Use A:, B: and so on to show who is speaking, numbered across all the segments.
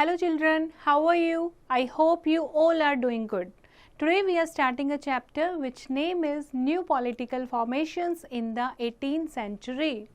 A: Hello children, how are you? I hope you all are doing good. Today we are starting a chapter which name is New Political Formations in the 18th Century.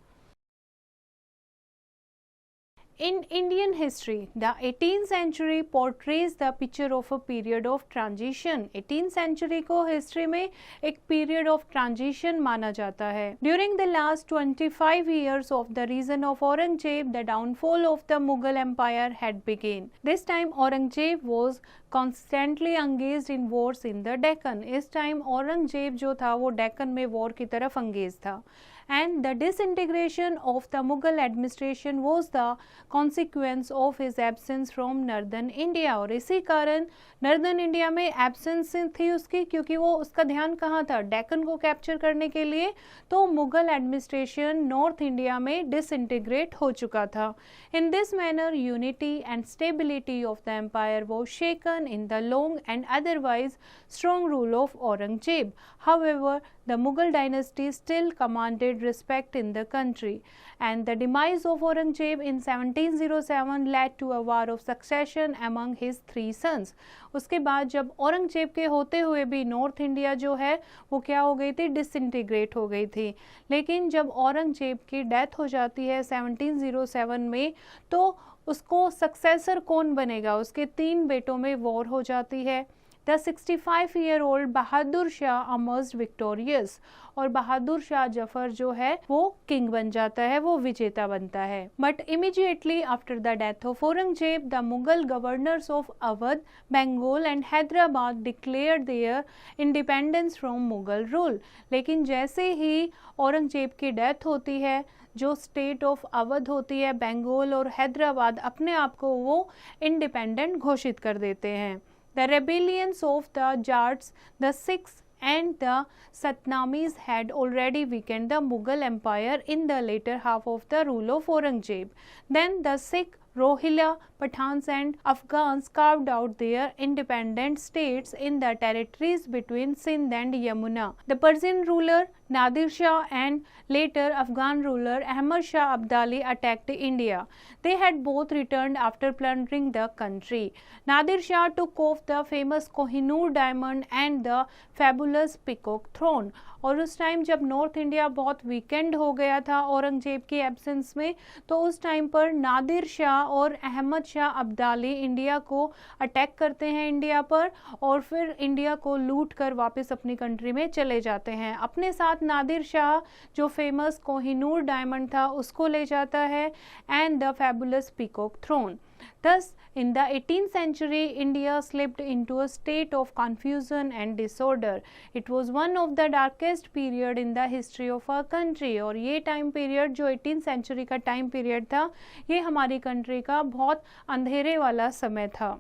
A: In Indian history, the 18th century portrays the picture of a period of transition. 18th century को history में एक period of transition माना जाता है. During the last 25 years of the reign of Aurangzeb, the downfall of the Mughal Empire had begun. This time Aurangzeb was constantly engaged in wars in the Deccan. इस time Aurangzeb जो था वो डेक्कन में war की तरफ अंगेज था. And the disintegration of the Mughal administration was the consequence of his absence from northern India. और इसी कारण नॉर्दर्न इंडिया में एब्सेंस थी उसकी, क्योंकि वो उसका ध्यान कहाँ था, डेक्कन को कैप्चर करने के लिए. तो मुगल एडमिनिस्ट्रेशन नॉर्थ इंडिया में डिसइंटीग्रेट हो चुका था. In this manner unity and stability of the empire was shaken in the long and otherwise strong rule of Aurangzeb. However, the Mughal dynasty still commanded respect in the country, and the demise of Aurangzeb in 1707 led to a war of succession among his three sons. उसके बाद जब औरंगजेब के होते हुए भी north India जो है वो क्या हो गई थी, डिसइंटीग्रेट हो गई थी. लेकिन जब औरंगजेब की डेथ हो जाती है 1707 में, तो उसको सक्सेसर कौन बनेगा, उसके 3 बेटों में वॉर हो जाती है. The 65-year-old Bahadur Shah emerged victorious, और बहादुर शाह जफर जो है वो किंग बन जाता है, वो विजेता बनता है. But immediately after the death of Aurangzeb, the Mughal governors of Awadh, Bengal and Hyderabad declared their independence from Mughal rule. लेकिन जैसे ही औरंगजेब की डेथ होती है, जो स्टेट ऑफ अवध होती है, बंगाल और हैदराबाद, अपने आप को वो इंडिपेंडेंट घोषित कर देते हैं. The rebellions of the Jats, the Sikhs and the Satnamis had already weakened the Mughal Empire in the later half of the rule of Aurangzeb. Then the Sikh, Rohilla, Pathans and Afghans carved out their independent states in the territories between Sindh and Yamuna. The Persian ruler Nadir Shah and later Afghan ruler Ahmad Shah Abdali attacked India. They had both returned after plundering the country. Nadir Shah took off the famous Kohinoor diamond and the fabulous peacock throne. और उस time जब north India बहुत weekend हो गया था औरंगजेब की absence में, तो उस टाइम पर नादिर शाह और अहमद शाह अब्दाली इंडिया को अटैक करते हैं इंडिया पर, और फिर इंडिया को लूट कर वापस अपनी कंट्री में चले जाते हैं. अपने साथ नादिर शाह जो फेमस कोहिनूर डायमंड था उसको ले जाता है, and the fabulous peacock throne. Thus, in the 18th century, India slipped into a state of confusion and disorder. It was one of the darkest period in the history of our country. और ये time period जो 18th century का time period था, ये हमारी country का बहुत अंधेरे वाला समय था.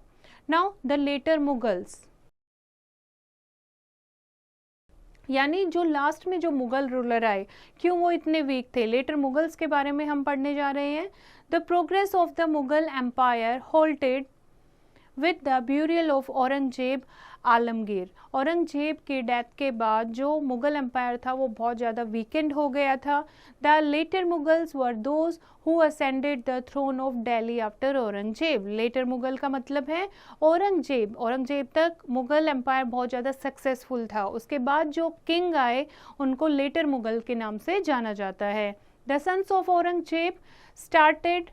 A: Now, the later Mughals. यानी जो लास्ट में जो मुगल रूलर आए, क्यों वो इतने वीक थे, लेटर मुगल्स के बारे में हम पढ़ने जा रहे हैं. The progress of the Mughal empire halted with the burial of Aurangzeb Alamgir. Aurangzeb के डेथ के बाद जो मुगल एम्पायर था वो बहुत ज़्यादा वीकेंड हो गया था. The later Mughals were those who ascended the throne of Delhi after Aurangzeb. Later Mughal का मतलब है औरंगजेब तक मुगल एम्पायर बहुत ज़्यादा सक्सेसफुल था. उसके बाद जो किंग आए उनको लेटर मुगल के नाम से जाना जाता है. The sons of Aurangzeb started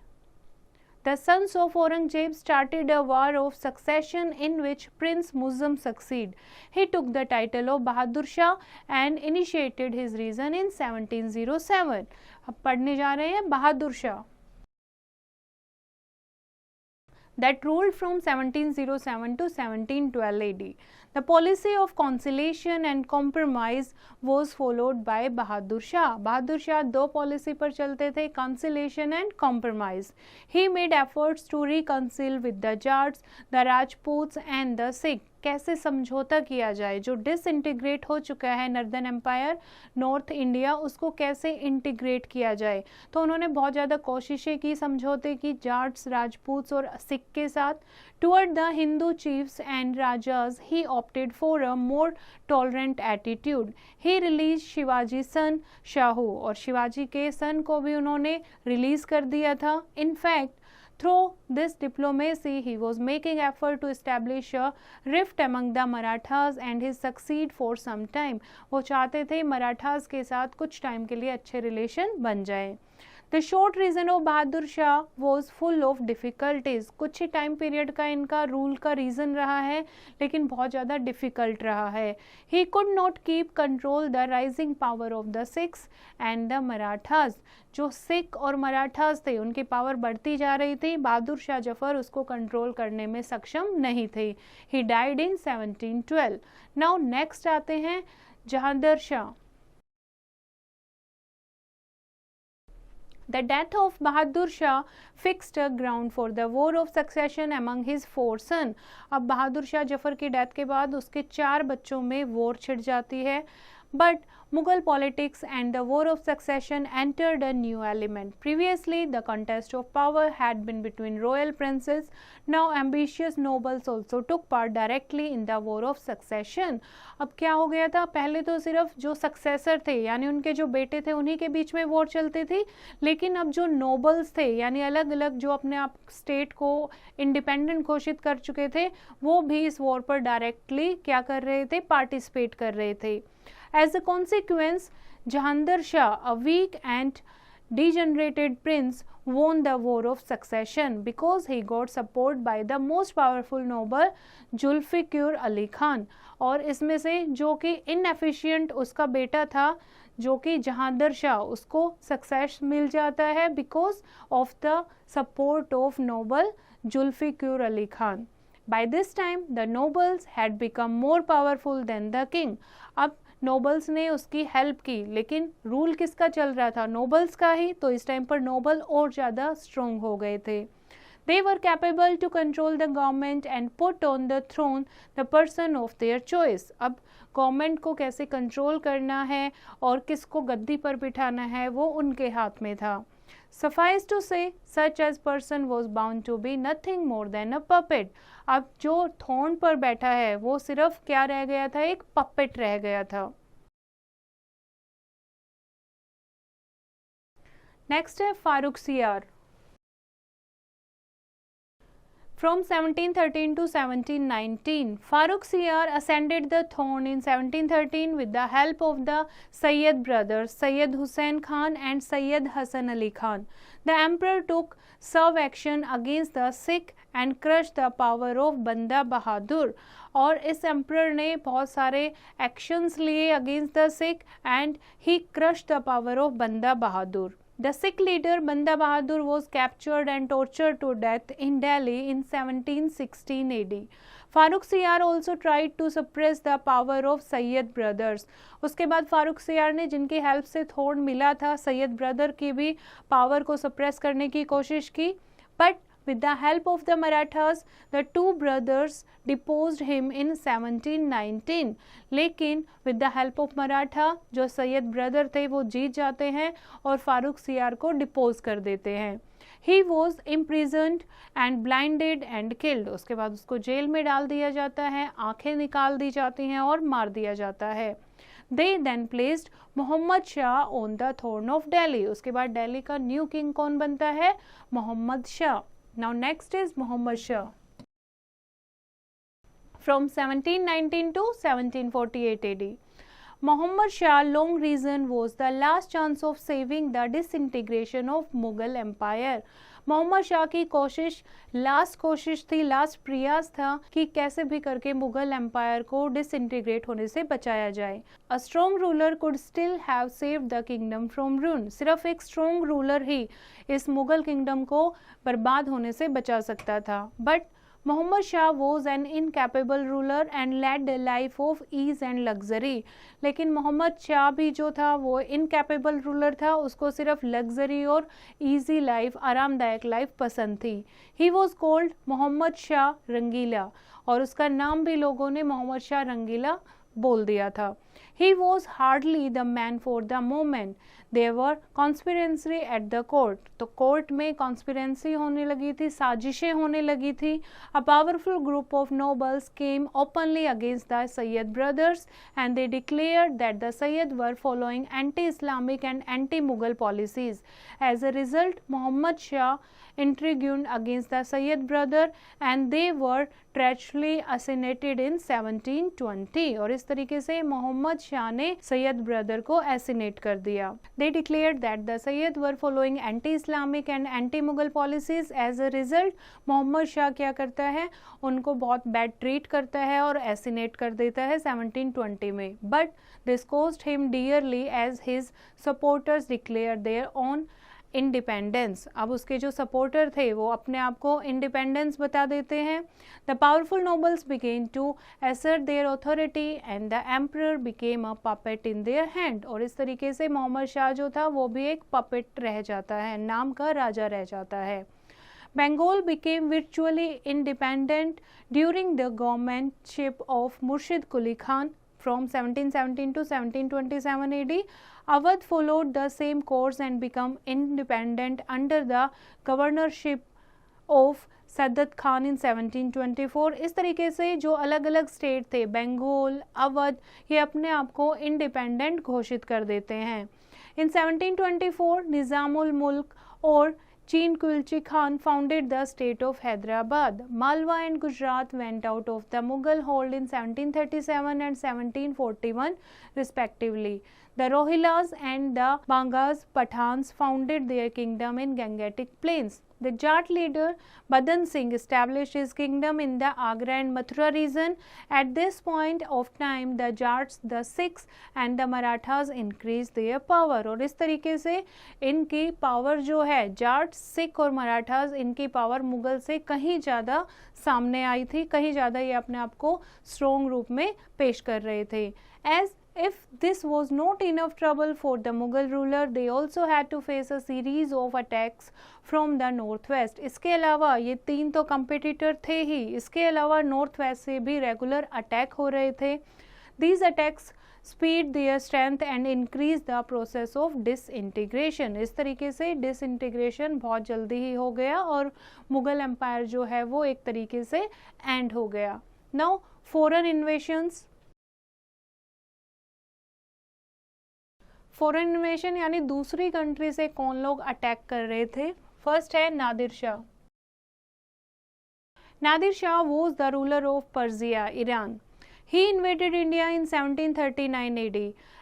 A: a war of succession in which Prince Muazzam succeeded. He took the title of Bahadur Shah and initiated his reign in 1707. अब पढ़ने जा रहे हैं Bahadur Shah, that ruled from 1707 to 1712 AD. The policy of conciliation and compromise was followed by Bahadur Shah. Bahadur Shah 2 policy पर चलते थे, conciliation and compromise. He made efforts to reconcile with the Jats, the Rajputs and the Sikhs. कैसे समझौता किया जाए, जो disintegrate हो चुका है नॉर्दर्न एम्पायर नॉर्थ इंडिया, उसको कैसे इंटीग्रेट किया जाए. तो उन्होंने बहुत ज़्यादा कोशिशें की समझौते की जाट्स, राजपूत्स और सिख के साथ. Toward the Hindu chiefs and rajas he opted for a more tolerant attitude. He released Shivaji son Shahu, और शिवाजी के सन को भी उन्होंने रिलीज कर दिया था. In fact Through this diplomacy, he was making effort to establish a rift among the Marathas and he succeed for some time. वो चाहते थे मराठास के साथ कुछ टाइम के लिए अच्छे रिलेशन बन जाए. The short reign of Bahadur Shah was full of difficulties. कुछ ही टाइम पीरियड का इनका रूल का रीज़न रहा है, लेकिन बहुत ज़्यादा डिफ़िकल्ट रहा है. He could not keep control the rising power of the Sikhs and the Marathas. जो सिख और मराठास थे उनकी पावर बढ़ती जा रही थी. बहादुर शाह जफर उसको कंट्रोल करने में सक्षम नहीं थे. He died in 1712. Now next आते हैं Jahangir Shah. The death of Bahadur Shah fixed a ground for the war of succession among his 4 sons. अब बहादुर शाह जफर की डेथ के बाद उसके 4 बच्चों में वॉर छिड़ जाती है. But Mughal politics and the war of succession entered a new element. Previously, the contest of power had been between royal princes. Now, ambitious nobles also took part directly in the war of succession. अब क्या हो गया था, पहले तो सिर्फ जो successor थे यानी उनके जो बेटे थे उन्हीं के बीच में वॉर चलती थी, लेकिन अब जो नोबल्स थे यानी अलग अलग जो अपने आप स्टेट को इंडिपेंडेंट घोषित कर चुके थे, वो भी इस वॉर पर डायरेक्टली क्या कर रहे थे, पार्टिसिपेट कर रहे थे. As a consequence, Jahandar Shah, a weak and degenerated prince, won the war of succession because he got support by the most powerful noble Zulfikar Ali Khan. और इसमें से जो कि इनएफिशिएंट उसका बेटा था जो कि जहांगीर शाह, उसको सक्सेस मिल जाता है because of the support of noble Zulfiqar Ali Khan. By this time, the nobles had become more powerful than the king. अब नोबल्स ने उसकी हेल्प की, लेकिन रूल किसका चल रहा था, नोबल्स का ही. तो इस टाइम पर नोबल और ज़्यादा स्ट्रोंग हो गए थे. They were capable to control the government and put on the throne the person of their choice. अब गवर्नमेंट को कैसे कंट्रोल करना है और किसको गद्दी पर बिठाना है वो उनके हाथ में था. Suffice to say, such as person was bound to be nothing more than a puppet. अब जो थ्रोन पर बैठा है वो सिर्फ क्या रह गया था, एक पपेट रह गया था. नेक्स्ट है फारूक सियार. From 1713 to 1719, Farooq Siyar ascended the throne in 1713 with the help of the Sayyid brothers, Sayyid Hussain Khan and Sayyid Hassan Ali Khan. The emperor took serve action against the Sikh and crushed the power of Banda Bahadur. और इस emperor ने बहुत सारे actions लिए against the Sikh and he crushed the power of बंदा बहादुर. The Sikh leader Banda Bahadur was captured and tortured to death in Delhi in 1716 AD. Farooq सियार also tried to suppress the power of Syed brothers. उसके बाद फारूक सियार ने जिनकी help से throne मिला था, सैयद ब्रदर की भी पावर को सप्रेस करने की कोशिश की. But with the help of the Marathas, the two brothers deposed him in 1719. लेकिन with the help of Maratha, जो सैयद ब्रदर थे वो जीत जाते हैं और फारूक सियार को डिपोज कर देते हैं. He was imprisoned and blinded and killed. उसके बाद उसको जेल में डाल दिया जाता है, आंखें निकाल दी जाती हैं और मार दिया जाता है. They then placed Mohammad Shah on the throne of Delhi. उसके बाद दिल्ली का न्यू किंग कौन बनता है, Mohammad Shah. Now next is Muhammad Shah. From 1719 to 1748 AD. Muhammad Shah's long reign was the last chance of saving the disintegration of Mughal Empire. Mohammad Shah की last कोशिश थी, last प्रयास था कि कैसे भी करके मुगल एम्पायर को डिसइंटीग्रेट होने से बचाया जाए. A strong ruler could still have saved the kingdom from रूइन. सिर्फ एक स्ट्रॉन्ग रूलर ही इस मुगल किंगडम को बर्बाद होने से बचा सकता था. But Muhammad Shah was an incapable ruler and led a life of ease and luxury. लेकिन मोहम्मद शाह भी जो था वो इनकैपेबल रूलर था, उसको सिर्फ लग्जरी और ईजी लाइफ, आरामदायक लाइफ पसंद थी. He was called Mohammad Shah Rangila और उसका नाम भी लोगों ने मोहम्मद शाह रंगीला बोल दिया था। He was hardly the man for the moment. There were conspiracy at the court. तो कोर्ट में conspiracy होने लगी थी, साजिशें होने लगी थी. A powerful group of nobles came openly against the Sayyid brothers and they declared that the Sayyid were following anti-Islamic and anti-Mughal policies. As a result, Muhammad Shah intrigued against the Sayyid brother and they were treacherously assassinated in 1720. और इस तरीके से मोहम्मद शाह ने Syed brother को एसिनेट कर दिया. They declared that the Sayyid were following anti-Islamic and anti-Mughal policies. As a result, Mohammad Shah क्या करता है, उनको बहुत बैड ट्रीट करता है और एसिनेट कर देता है 1720 में. But this cost him dearly as his supporters declared their own independence. अब उसके जो सपोर्टर थे वो अपने आप को इंडिपेंडेंस बता देते हैं. The powerful nobles began to assert their authority and the emperor became a puppet in their hand. और इस तरीके से मोहम्मद शाह जो था वो भी एक पपेट रह जाता है, नाम का राजा रह जाता है. Bengal became virtually independent during the governmentship of Murshid Quli Khan from 1717 to 1727 AD. Awadh followed the same course and became independent under the governorship of सद्दत Khan इन 1724. इस तरीके से जो अलग अलग स्टेट थे, बंगाल, अवध, ये अपने आप को इंडिपेंडेंट घोषित कर देते हैं. इन 1724 निज़ामुल मुल्क और Chin Kulchi Khan founded the state of Hyderabad. Malwa and Gujarat went out of the Mughal hold in 1737 and 1741 respectively. The Rohillas and the Bangas Pathans founded their kingdom in Gangetic Plains. The Jat leader Badan Singh established his kingdom in the Agra and Mathura region. At this point of time, the Jats, the Sikhs and the Marathas increased their power. और इस तरीके से इनकी power जो है, जाट, सिख और मराठास, इनकी power Mughal से कहीं ज़्यादा सामने आई थी, कहीं ज़्यादा ये अपने आप को स्ट्रॉन्ग रूप में पेश कर रहे थे. As if this was not enough trouble for the Mughal ruler, they also had to face a series of attacks from the northwest. इसके अलावा ये तीन तो कंपिटिटर थे ही, इसके अलावा नॉर्थ वेस्ट से भी रेगुलर अटैक हो रहे थे. These attacks speed their strength and increase the process of disintegration. इस तरीके से disintegration बहुत जल्दी ही हो गया और मुगल एम्पायर जो है वो एक तरीके से एंड हो गया. Now foreign invasions. फॉरेन इन्वेशन यानी दूसरी कंट्री से कौन लोग अटैक कर रहे थे. फर्स्ट है Nadir Shah. Nadir Shah was the ruler of पर्जिया, Iran. He invaded India in 1739 AD,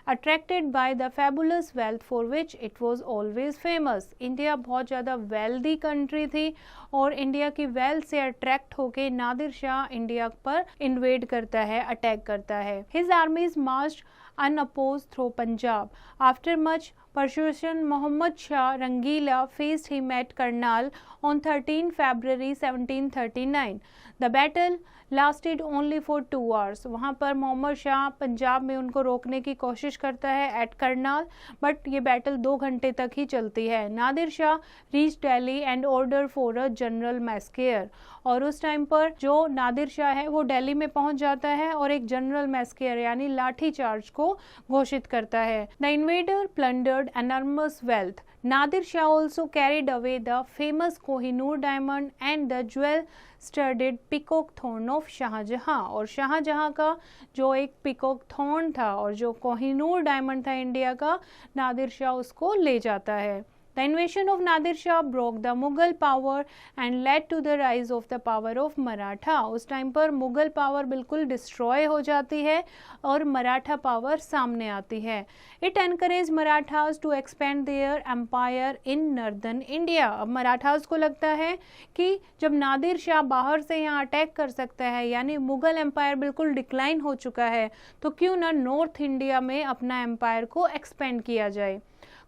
A: attracted by the fabulous wealth for which it was always famous. India बहुत ज़्यादा वेल्दी कंट्री थी और इंडिया की वेल्थ से अट्रैक्ट होके नादिर शाह इंडिया पर इन्वेड करता है, अटैक करता है. His armies marched unopposed through Punjab. After much persuasion, Muhammad Shah Rangila faced him at Karnal on 13 February 1739. The battle lasted only for 2 hours. वहाँ पर मोहम्मद शाह पंजाब में उनको रोकने की कोशिश करता है एट करनाल, बट ये बैटल 2 घंटे तक ही चलती है. Nadir Shah reach Delhi and order for a general massacre. और उस टाइम पर जो नादिर शाह है वो दिल्ली में पहुंच जाता है और एक जनरल मैस्केयर यानी लाठी चार्ज को घोषित करता है. The invader plundered enormous wealth. Nadir Shah also carried away the famous Kohinoor diamond and the jewel-studded peacock thorn of Shahjahan. और शाहजहां का जो एक पीकॉक थॉर्न था और जो कोहिनूर डायमंड था इंडिया का, नादिर शाह उसको ले जाता है. The invasion of Nadir Shah broke the Mughal power and led to the rise of the power of Maratha. उस टाइम पर मुगल पावर बिल्कुल डिस्ट्रॉय हो जाती है और मराठा पावर सामने आती है. It encouraged Marathas to expand their empire in northern India. अब मराठास को लगता है कि जब नादिर शाह बाहर से यहाँ अटैक कर सकता है, यानी मुगल एम्पायर बिल्कुल डिक्लाइन हो चुका है, तो क्यों ना नॉर्थ इंडिया में अपना एम्पायर को एक्सपेंड किया जाए.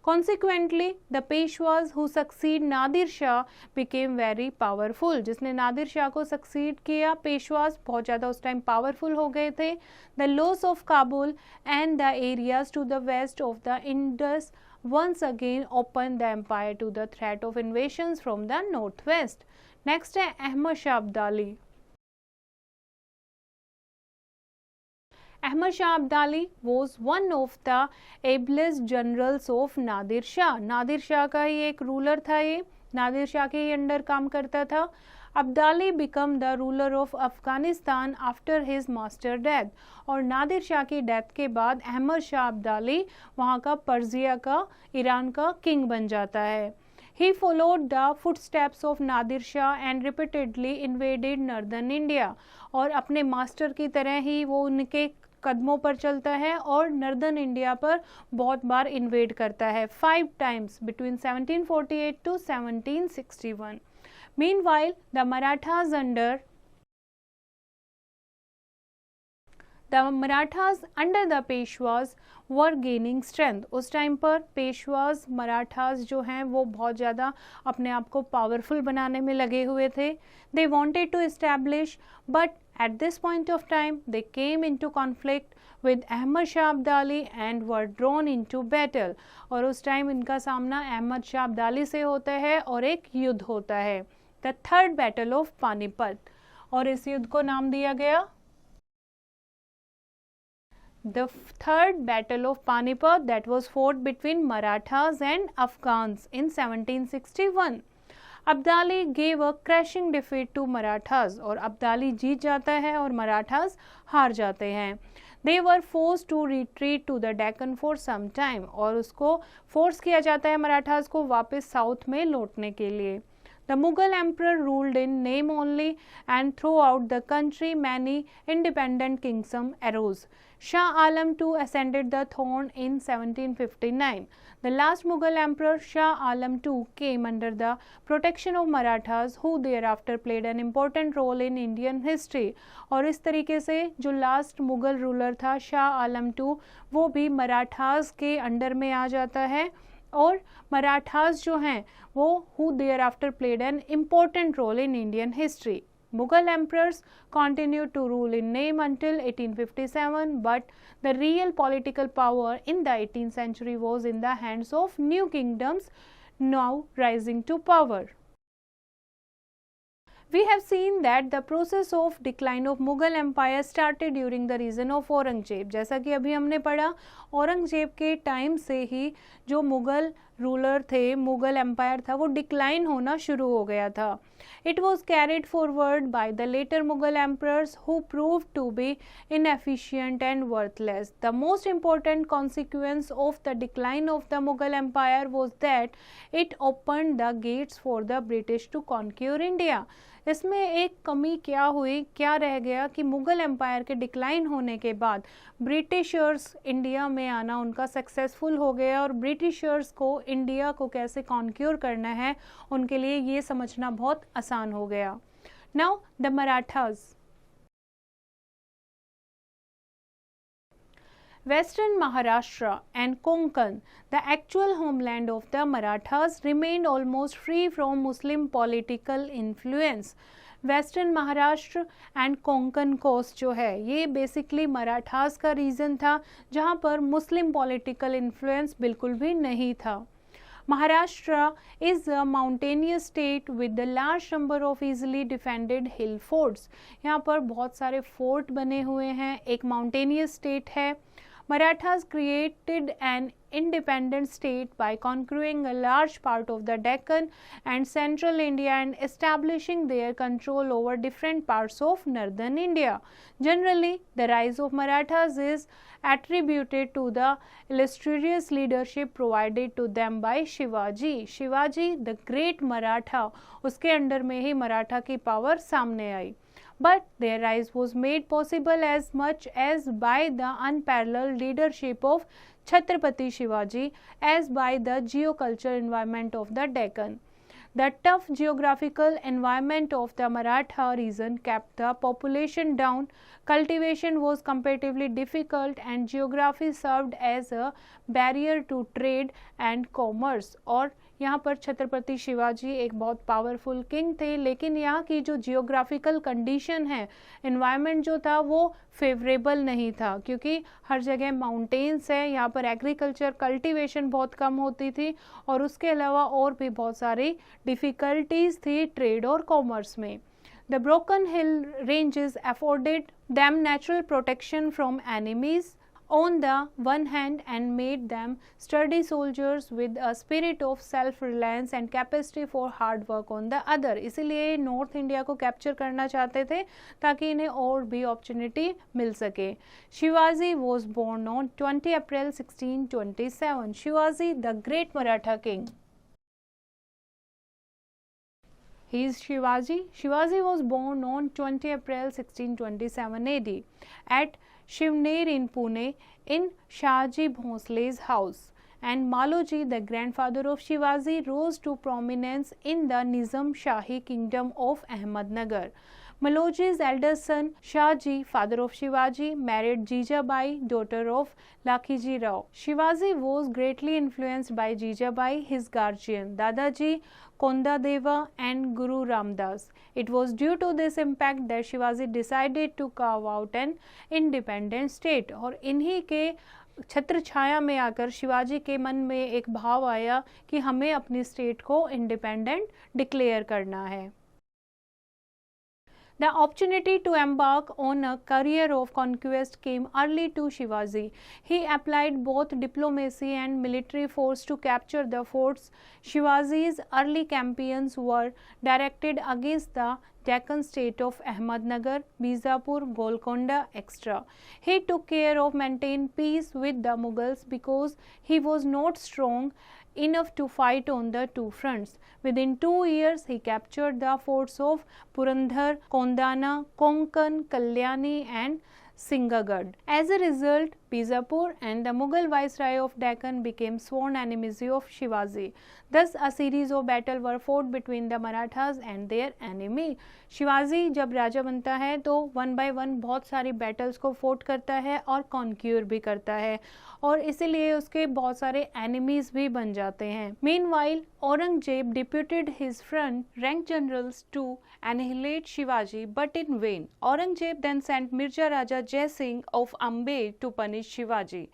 A: Consequently, the Peshwas who succeed Nadir Shah became very powerful. जिसने नादिर शाह को सक्सीड किया, पेशवास बहुत ज़्यादा उस टाइम पावरफुल हो गए थे. The loss of Kabul and the areas to the west of the Indus once again opened the empire to the threat of invasions from the northwest. Next है Ahmad Shah Abdali. Ahmad Shah Abdali was one of the ablest generals of Nadir Shah. Nadir Shah का ही एक ruler था, ये नादिर शाह के ही under काम करता था. Abdali become the ruler of Afghanistan after his master death. और नादिर शाह की डेथ के बाद अहमद शाह अब्दाली वहाँ का पर्जिया का, ईरान का किंग बन जाता है. He followed the footsteps of Nadir Shah and repeatedly invaded northern India. और अपने मास्टर की तरह ही वो उनके कदमों पर चलता है और नर्दर्न इंडिया पर बहुत बार इन्वेड करता है, 5 times between 1748 to 1761. Meanwhile, the Marathas under the Peshwas were gaining strength. उस टाइम पर पेशवाज मराठास जो हैं वो बहुत ज़्यादा अपने आप को पावरफुल बनाने में लगे हुए थे. They wanted to establish, but at this point of time they came into conflict with Ahmad Shah Abdali and were drawn into battle. और उस टाइम इनका सामना अहमद शाह अब्दाली से होता है और एक युद्ध होता है, the third battle of Panipat. और इस युद्ध को नाम दिया गया the third battle of Panipat, that was fought between Marathas and Afghans in 1761. Abdali gave a crashing defeat to Marathas. और अब्दाली जीत जाता है और मराठास हार जाते हैं. They were forced to retreat to the Deccan for some time. और उसको फोर्स किया जाता है मराठास को वापस साउथ में लौटने के लिए. The Mughal emperor ruled in name only, and throughout the country many independent kingdoms arose. Shah Alam II ascended the throne in 1759. The last Mughal emperor, Shah Alam II, came under the protection of Marathas, who thereafter played an important role in Indian history. और इस तरीके से जो last Mughal ruler था Shah Alam II, वो भी मराठास के under में आ जाता है. और मराठास जो हैं वो who thereafter played an important role in Indian history. Mughal emperors continued to rule in name until 1857, but the real political power in the 18th century was in the hands of new kingdoms now rising to power. We have seen that the process of decline of Mughal Empire started during the reign of Aurangzeb. जैसा कि अभी हमने पढ़ा, औरंगजेब के time से ही जो Mughal ruler थे, Mughal empire था, वो डिक्लाइन होना शुरू हो गया था. It was carried forward by the later Mughal emperors who proved to be inefficient and worthless. The most important consequence of the decline of the Mughal Empire was that it opened the gates for the British to conquer India. इसमें एक कमी क्या हुई, क्या रह गया कि Mughal empire के डिक्लाइन होने के बाद ब्रिटिशर्स इंडिया में आना उनका सक्सेसफुल हो गया और ब्रिटिशर्स को इंडिया को कैसे कॉन्क्यूर करना है उनके लिए ये समझना बहुत आसान हो गया. Now the Marathas. Western Maharashtra and Konkan, the actual homeland of the Marathas, remained almost free from Muslim political influence. Western Maharashtra and Konkan coast जो है ये बेसिकली मराठास का रीजन था जहाँ पर मुस्लिम पॉलिटिकल इन्फ्लुएंस बिल्कुल भी नहीं था. Maharashtra is a mountainous state with the large number of easily defended hill forts. यहाँ पर बहुत सारे फोर्ट बने हुए हैं, एक mountainous state है. Marathas created an independent state by conquering a large part of the Deccan and central India and establishing their control over different parts of northern India. Generally, the rise of Marathas is attributed to the illustrious leadership provided to them by Shivaji. Shivaji, the great Maratha, उसके under में ही मराठा की power सामने आई. But their rise was made possible as much as by the unparalleled leadership of Chhatrapati Shivaji as by the geocultural environment of the Deccan. The tough geographical environment of the Maratha region kept the population down. Cultivation was comparatively difficult and geography served as a barrier to trade and commerce. और यहाँ पर छत्रपति शिवाजी एक बहुत powerful king थे, लेकिन यहाँ की जो जियोग्राफिकल कंडीशन है, एनवायरनमेंट जो था वो फेवरेबल नहीं था क्योंकि हर जगह माउंटेन्स है. यहाँ पर एग्रीकल्चर कल्टीवेशन बहुत कम होती थी और उसके अलावा और भी बहुत सारी डिफ़िकल्टीज़ थी ट्रेड और कॉमर्स में. The broken hill ranges afforded them natural protection from enemies on the one hand and made them sturdy soldiers with a spirit of self-reliance and capacity for hard work on the other. इसीलिए north India को capture करना चाहते थे ताकि इन्हें और भी opportunity मिल सके. Shivaji was born on 20 April 1627. Shivaji the great Maratha king. He is Shivaji. Shivaji was born on 20 April 1627 AD at Shivner in Pune in Shahji Bhonsle's house. And Maloji, the grandfather of Shivaji, rose to prominence in the Nizam Shahi kingdom of Ahmednagar. Maloji's eldest son Shahji, father of Shivaji, married Jijabai, daughter of Lakhiji Rao. Shivaji was greatly influenced by Jijabai, his guardian, Dadaji Kondadeva and Guru Ramdas. It was due to this impact that Shivaji decided to carve out an independent state. और इन्हीं के छत्र छाया में आकर शिवाजी के मन में एक भाव आया कि हमें अपनी स्टेट को इंडिपेंडेंट डिक्लेयर करना है. The opportunity to embark on a career of conquest came early to Shivaji. He applied both diplomacy and military force to capture the forts. Shivaji's early campaigns were directed against the Deccan state of Ahmednagar, Bijapur, Golconda, etc. He took care of maintaining peace with the Mughals because he was not strong enough to fight on the two fronts. Within 2 years, he captured the forts of Purandhar, Kondana, Konkan, Kalyani and Singhgad. As a result, Bijapur and the Mughal viceroy of Deccan became sworn enemies of Shivaji. Thus, a series of battles were fought between the Marathas and their enemy. Shivaji जब राजा बनता है तो 1 by 1 बहुत सारी battles को fort करता है और कॉन्क्यूर भी करता है और इसीलिए उसके बहुत सारे एनिमीज भी बन जाते हैं. Meanwhile, Aurangzeb deputed his front rank generals to annihilate Shivaji, but in vain. Aurangzeb then sent Mirza Raja Jai Singh of Amber to punish Shivaji.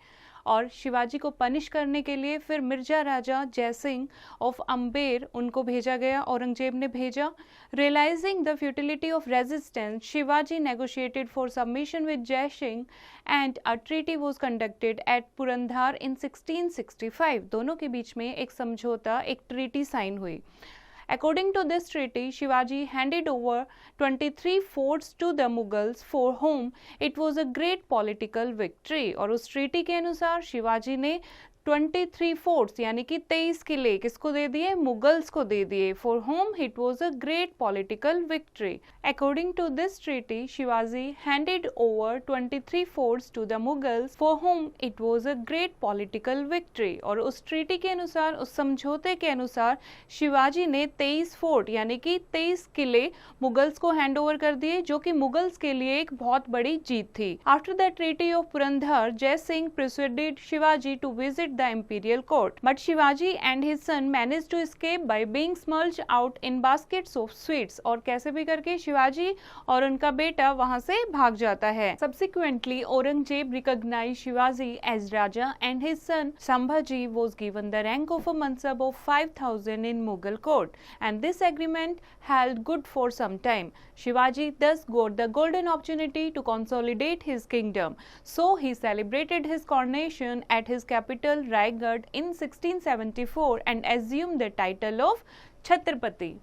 A: और शिवाजी को पनिश करने के लिए फिर मिर्जा राजा जय सिंह ऑफ अम्बेर उनको भेजा गया, औरंगजेब ने भेजा. Realising the futility of resistance, Shivaji negotiated for submission with Jai Singh and a treaty was conducted at Purandar in 1665. दोनों के बीच में एक समझौता, एक ट्रीटी साइन हुई. According to this treaty, Shivaji handed over 23 forts to the Mughals, for whom it was a great political victory. और उस treaty के अनुसार शिवाजी ने 23 फोर्ट्स यानी कि 23 किले किसको दे दिए? मुगल्स को दे दिए. For whom it was a great political victory. According to this treaty, Shivaji handed over 23 forts to the Mughals, for whom it was a great political victory. और उस ट्रीटी के अनुसार, उस समझौते के अनुसार शिवाजी ने 23 फोर्ट यानी कि 23 किले मुगल्स को हैंड ओवर कर दिए, जो कि मुगल्स के लिए एक बहुत बड़ी जीत थी. After the treaty of Purandar, Jai Singh persuaded Shivaji to visit the imperial court, but Shivaji and his son managed to escape by being smuggled out in baskets of sweets. और कैसे भी करके शिवाजी और उनका बेटा वहां से भाग जाता है. Subsequently, Aurangzeb recognized Shivaji as Raja and his son Sambhaji was given the rank of a mansab of 5,000 in Mughal court, and this agreement held good for some time. Shivaji thus got the golden opportunity to consolidate his kingdom, so he celebrated his coronation at his capital Raigad in 1674 and assumed the title of Chhatrapati.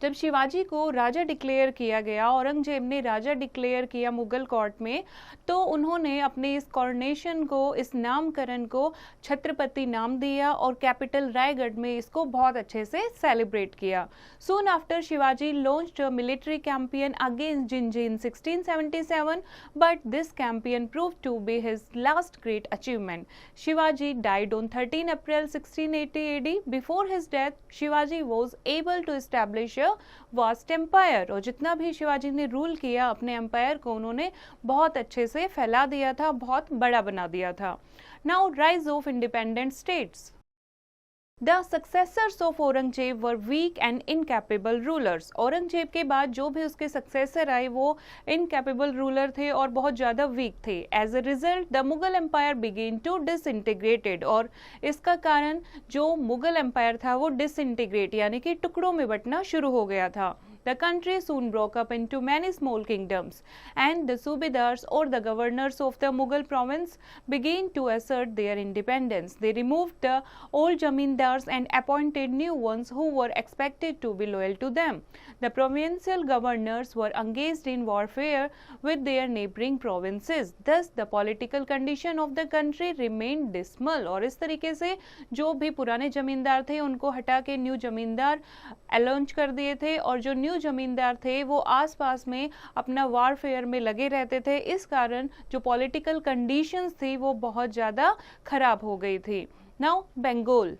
A: जब शिवाजी को राजा declare किया गया, औरंगजेब ने राजा declare किया Mughal court में, तो उन्होंने अपने इस कॉर्नेशन को, इस नामकरण को छत्रपति नाम दिया और कैपिटल रायगढ़ में इसको बहुत अच्छे से सेलिब्रेट किया. Soon after Shivaji launched a military campaign against Jinji in 1677, but this campaign proved to be his last great achievement. Shivaji died on 13 April 1680 AD. Before his death, Shivaji was able to establish vast empire. और जितना भी शिवाजी ने rule किया, अपने empire को उन्होंने बहुत अच्छे से फैला दिया था, बहुत बड़ा बना दिया था. Now rise of independent states. The successors of Aurangzeb were weak and incapable rulers. Aurangzeb के बाद जो भी उसके सक्सेसर आए वो incapable ruler थे और बहुत ज़्यादा वीक थे. As a result, the Mughal Empire began to disintegrated. और इसका कारण जो मुगल एम्पायर था वो disintegrate यानी कि टुकड़ों में बंटना शुरू हो गया था. The country soon broke up into many small kingdoms, and the Subedars or the governors of the Mughal province began to assert their independence. They removed the old Jamindars and appointed new ones who were expected to be loyal to them. The provincial governors were engaged in warfare with their neighboring provinces. Thus, the political condition of the country remained dismal. और इस तरीके से जो भी पुराने जमींदार थे उनको हटा के न्यू जमींदार अलॉन्च कर दिए थे और जो न्यू जमींदार थे वो आसपास में अपना वारफेयर में लगे रहते थे. इस कारण जो पॉलिटिकल कंडीशंस थी वो बहुत ज़्यादा खराब हो गई थी. Now Bengal.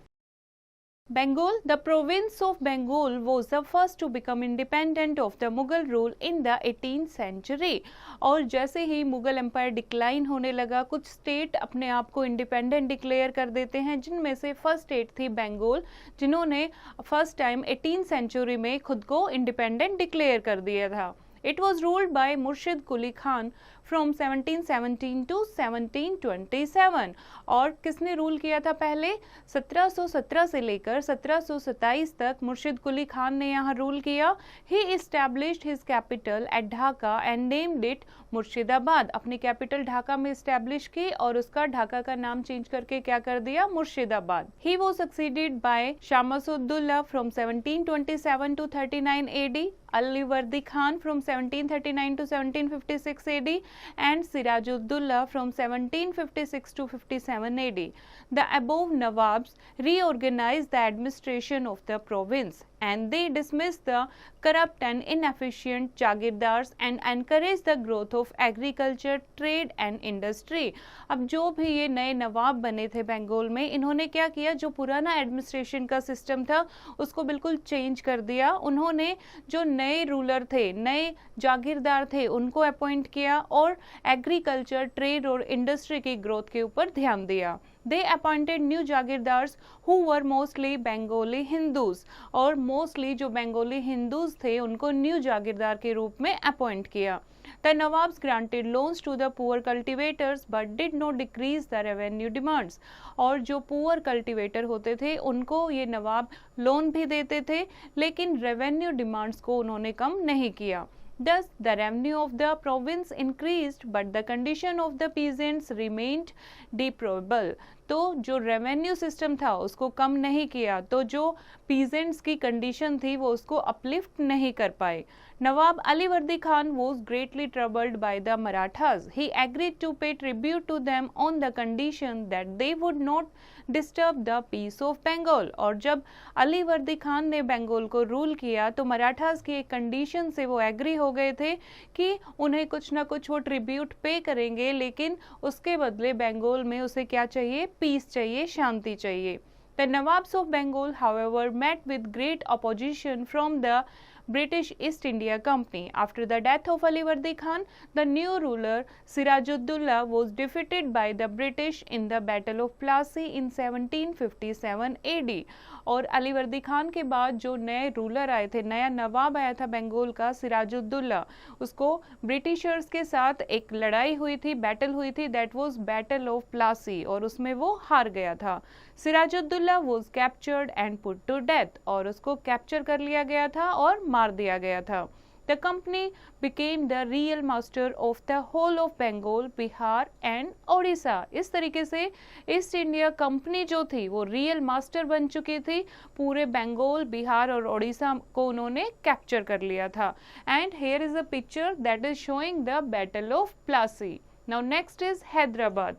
A: Bengal, the province of Bengal was the first to become independent of the Mughal rule in the 18th century. और जैसे ही मुगल एम्पायर डिक्लाइन होने लगा कुछ स्टेट अपने आप को इंडिपेंडेंट डिक्लेयर कर देते हैं, जिनमें से फर्स्ट स्टेट थी बंगाल, जिन्होंने फर्स्ट टाइम 18th सेंचुरी में खुद को इंडिपेंडेंट डिक्लेयर कर दिया था. It was ruled by Murshid Quli Khan from 1717 to 1727. और किसने रूल किया था पहले? 1717 से लेकर 1727 तक मुर्शिद कुली खान ने यहाँ रूल किया. He established his capital at Dhaka and named it Murshidabad. अपनी कैपिटल ढाका में इस्टेब्लिश की और उसका ढाका का नाम चेंज करके क्या कर दिया? Murshidabad. He was succeeded by Shamasuddullah from 1727 to 39 AD, Ali-Vardi Khan from 1739 to 1756 AD, and Sirajuddaulah from 1756 to 57 AD. The above Nawabs reorganized the administration of the province, and they dismissed the corrupt and inefficient Jagirdars and encouraged the growth of agriculture, trade and industry. अब जो भी ये नए नवाब बने थे बंगाल में, इन्होंने क्या किया? जो पुराना एडमिनिस्ट्रेशन का सिस्टम था उसको बिल्कुल चेंज कर दिया. उन्होंने जो नए रूलर थे, नए जागीरदार थे, उनको अपॉइंट किया और एग्रीकल्चर, ट्रेड और इंडस्ट्री की ग्रोथ के ऊपर ध्यान दिया. They appointed new जागीरदार्स who were mostly Bengali Hindus, और मोस्टली जो बंगाली हिंदूज थे उनको न्यू जागीरदार के रूप में अपॉइंट किया. The Nawabs granted loans to the poor cultivators but did not decrease the revenue demands. और जो पुअर कल्टिवेटर होते थे उनको ये नवाब लोन भी देते थे लेकिन रेवेन्यू डिमांड्स को उन्होंने कम नहीं किया. Thus, the revenue of the province increased, but the condition of the peasants remained deplorable. तो जो रेवेन्यू सिस्टम था उसको कम नहीं किया, तो जो पीजेंट्स की कंडीशन थी वो उसको अपलिफ्ट नहीं कर पाए. नवाब Alivardi Khan was greatly troubled by the Marathas. He agreed to pay tribute to them on the condition that they would not disturb the peace of Bengal. और जब अलीवर्दी खान ने बंगाल को रूल किया तो मराठास की एक कंडीशन से वो एग्री हो गए थे कि उन्हें कुछ ना कुछ वो ट्रिब्यूट पे करेंगे, लेकिन उसके बदले बंगाल में उसे क्या चाहिए? पीस चाहिए, शांति चाहिए. The Nawabs of Bengal, however, met with great opposition from the British East India Company. After the death of Alivardi Khan, the new ruler Sirajuddaulah was defeated by the British in the Battle of Plassey in 1757 AD. और अलीवर्दी खान के बाद जो नए ruler आए थे, नया नवाब आया था बंगाल का, सिराजुद्दौला, उसको ब्रिटिशर्स के साथ एक लड़ाई हुई थी, बैटल हुई थी, that was battle of Plassey, और उसमें वो हार गया था. Siraj-ud-Daulah was captured and put to death, और उसको कैप्चर कर लिया गया था और मार दिया गया था. The company became the real master of the whole of Bengal, Bihar and Odisha. इस तरीके से ईस्ट इंडिया कंपनी जो थी वो रियल मास्टर बन चुकी थी. पूरे बंगाल, बिहार और ओडिशा को उन्होंने कैप्चर कर लिया था. And here is a picture that is showing the battle of Plassey. Now next is Hyderabad.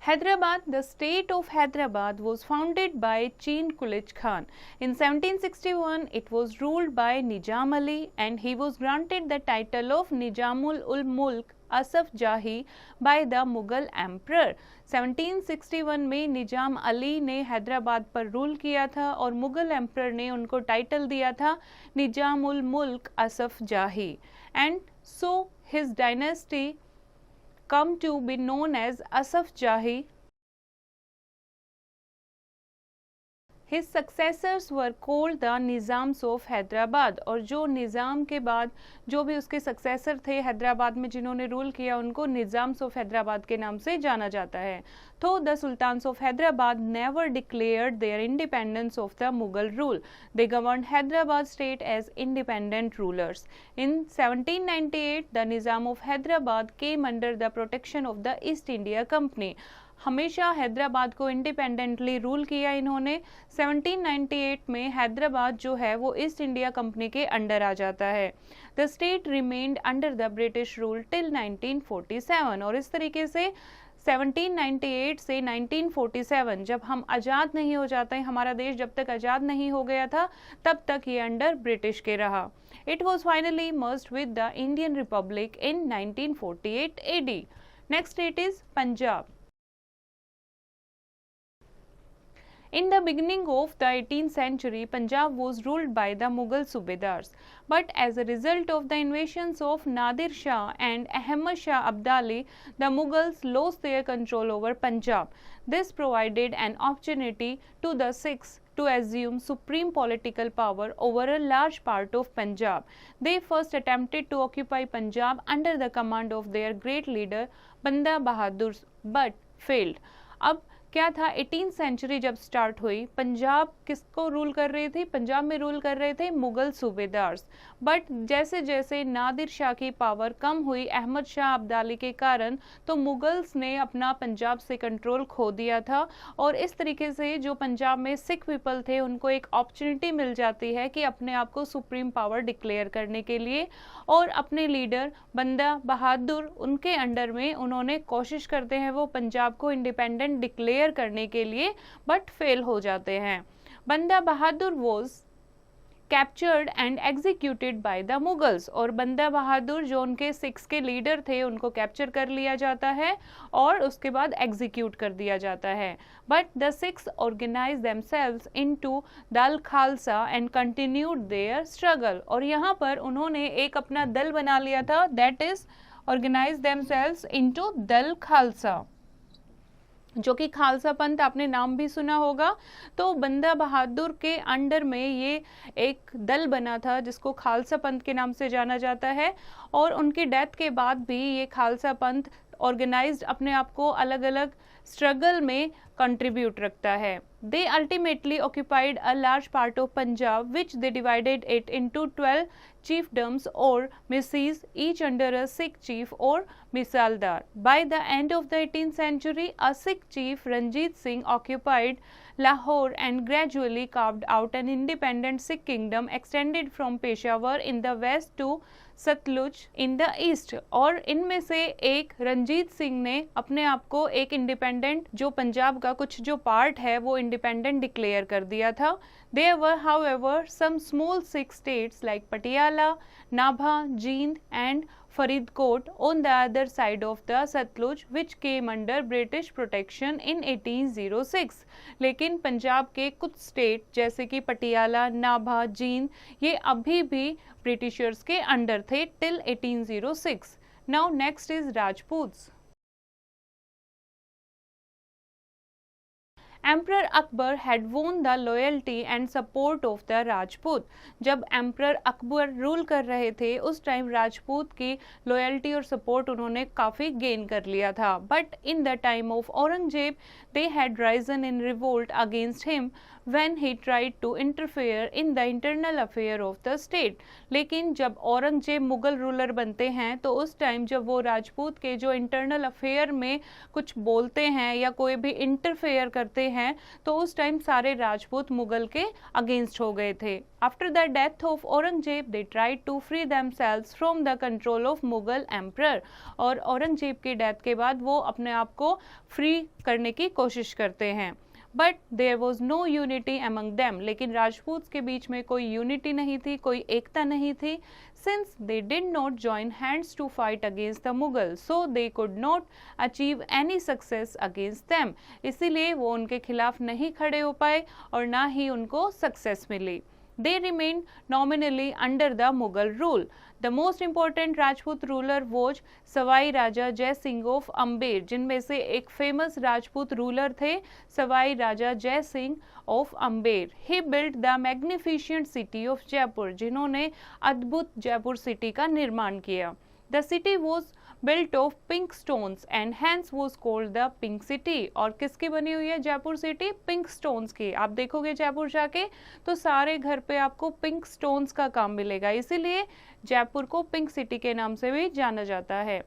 A: Hyderabad, the state of Hyderabad was founded by Chin Kulij Khan. In 1761, it was ruled by Nizam Ali and he was granted the title of Nizamul ul Mulk Asaf Jahi by the Mughal Emperor. 1761 में निजाम अली ने हैदराबाद पर rule किया था और Mughal emperor ने उनको title दिया था निजामुल मुल्क असफ जाही. And so his dynasty come to be known as Asaf Jahi His successors were called the Nizam's of Hyderabad, और जो निज़ाम के बाद जो भी उसके सक्सेसर थे हैदराबाद में जिन्होंने रूल किया उनको निज़ाम्स ऑफ हैदराबाद के नाम से जाना जाता है. तो the sultans of Hyderabad never declared their independence of the Mughal rule. They governed Hyderabad state as independent rulers. In 1798 the Nizam of Hyderabad came under the protection of the East India Company. हमेशा हैदराबाद को इंडिपेंडेंटली रूल किया इन्होंने. 1798 में हैदराबाद जो है वो ईस्ट इंडिया कंपनी के under आ जाता है. The state remained under the British rule till 1947. और इस तरीके से 1798 से 1947 जब हम आज़ाद नहीं हो जाते हैं, हमारा देश जब तक आज़ाद नहीं हो गया था तब तक ये अंडर ब्रिटिश के रहा. It was finally merged with the Indian Republic in 1948 AD. Next state is Punjab. In the beginning of the 18th century, Punjab was ruled by the Mughal Subedars. But as a result of the invasions of Nadir Shah and Ahmad Shah Abdali, the Mughals lost their control over Punjab. This provided an opportunity to the Sikhs to assume supreme political power over a large part of Punjab. They first attempted to occupy Punjab under the command of their great leader Banda Bahadur, but failed. अब क्या था, 18th century जब start हुई, पंजाब किसको rule कर रही थी? पंजाब में रूल कर रहे थे मुगल सूबेदार्स. बट जैसे जैसे नादिर शाह की पावर कम हुई अहमद शाह अब्दाली के कारण, तो मुगल्स ने अपना पंजाब से कंट्रोल खो दिया था. और इस तरीके से जो पंजाब में सिख पीपल थे उनको एक अपॉर्चुनिटी मिल जाती है कि अपने आप को सुप्रीम पावर डिक्लेयर करने के लिए, और अपने लीडर बंदा बहादुर उनके अंडर में उन्होंने कोशिश करते हैं वो पंजाब को इंडिपेंडेंट डिक्लेयर करने के लिए, बट फेल हो जाते हैं. Banda Bahadur was captured and executed by the Mughals. और बंदा बहादुर जो उनके सिक्स के लीडर थे उनको कैप्चर कर लिया जाता है और उसके बाद एग्जीक्यूट कर दिया जाता है. But the Sikhs organise themselves into Dal Khalsa and continued their struggle. और यहाँ पर उन्होंने एक अपना दल बना लिया था, that is organize themselves into Dal Khalsa, जो कि खालसा पंथ आपने नाम भी सुना होगा. तो बंदा बहादुर के अंडर में ये एक दल बना था जिसको खालसा पंथ के नाम से जाना जाता है. और उनकी डेथ के बाद भी ये खालसा पंथ ऑर्गेनाइज्ड अपने आप को अलग अलग स्ट्रगल में कंट्रीब्यूट रखता है. They ultimately occupied a large part of Punjab, which they divided it into 12 chiefdoms or missis, each under a Sikh chief or misaldar. By the end of the 18th century, a Sikh chief, Ranjit Singh, occupied Lahore and gradually carved out an independent Sikh kingdom extended from Peshawar in the west to Sutlej in the east. और इनमें से एक रंजीत सिंह ने अपने आप को एक independent, जो पंजाब का कुछ जो पार्ट है वो इंडिपेंडेंट डिक्लेयर कर दिया था. There were, however, some small Sikh states like Patiala, Nabha, Jind and Faridkot on the other side of the Satluj, which came under British protection in 1806. लेकिन पंजाब के कुछ स्टेट जैसे कि पटियाला, नाभा, जींद, ये अभी भी ब्रिटिशर्स के अंडर थे till 1806. Now next is Rajputs. Emperor Akbar had won the loyalty and support of the Rajput. जब एम्प्रर अकबर रूल कर रहे थे उस टाइम राजपूत की लॉयल्टी और सपोर्ट उन्होंने काफ़ी गेन कर लिया था. But in the time of Aurangzeb they had risen in revolt against him when he tried to interfere in the internal affair of the state. लेकिन जब औरंगजेब मुगल रूलर बनते हैं तो उस टाइम जब वो राजपूत के जो इंटरनल अफेयर में कुछ बोलते हैं या कोई भी इंटरफेयर करते हैं तो उस टाइम सारे राजपूत मुगल के अगेंस्ट हो गए थे. After the death of Aurangzeb, they tried to free themselves from the control of Mughal emperor. और औरंगजेब की डेथ के बाद वो अपने आप को फ्री करने की कोशिश करते हैं. But there was no unity among them. लेकिन राजपूत के बीच में कोई यूनिटी नहीं थी, कोई एकता नहीं थी. Since they did not join hands to fight against the Mughal, so they could not achieve any success against them. इसीलिए वो उनके खिलाफ नहीं खड़े हो पाए और ना ही उनको सक्सेस मिली. They remained nominally under the Mughal rule. The most important Rajput ruler was Sawai Raja Jai Singh of Amber, जिनमें से एक फेमस राजपूत रूलर थे Sawai Raja Jai Singh of Amber. He built the magnificent city of Jaipur, जिन्होंने अद्भुत जयपुर सिटी का निर्माण किया. The city was built of pink stones and hence was called the pink city. और किसकी बनी हुई है जयपुर सिटी? पिंक स्टोन्स की. आप देखोगे जयपुर जाके तो सारे घर पे आपको पिंक स्टोन्स का काम मिलेगा, इसीलिए जयपुर को पिंक सिटी के नाम से भी जाना जाता है.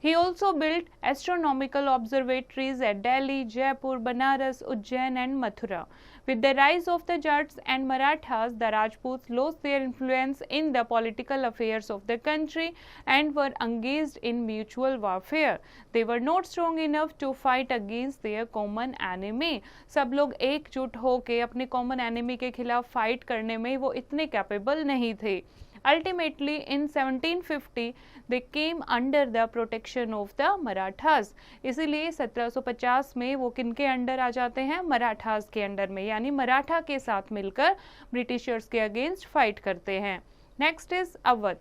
A: He also built astronomical observatories at Delhi, Jaipur, Banaras, Ujjain and Mathura. With the rise of the Jats and Marathas, the Rajputs lost their influence in the political affairs of the country and were engaged in mutual warfare. They were not strong enough to fight against their common enemy. सब लोग एकजुट होके अपने common enemy के खिलाफ fight करने में वो इतने capable नहीं थे. Ultimately, in 1750, they came under the protection of the Marathas. इसीलिए 1750 में वो किनके अंडर आ जाते हैं? मराठास के अंडर में, यानी मराठा के साथ मिलकर ब्रिटिशर्स के अगेंस्ट फाइट करते हैं. Next is Awadh.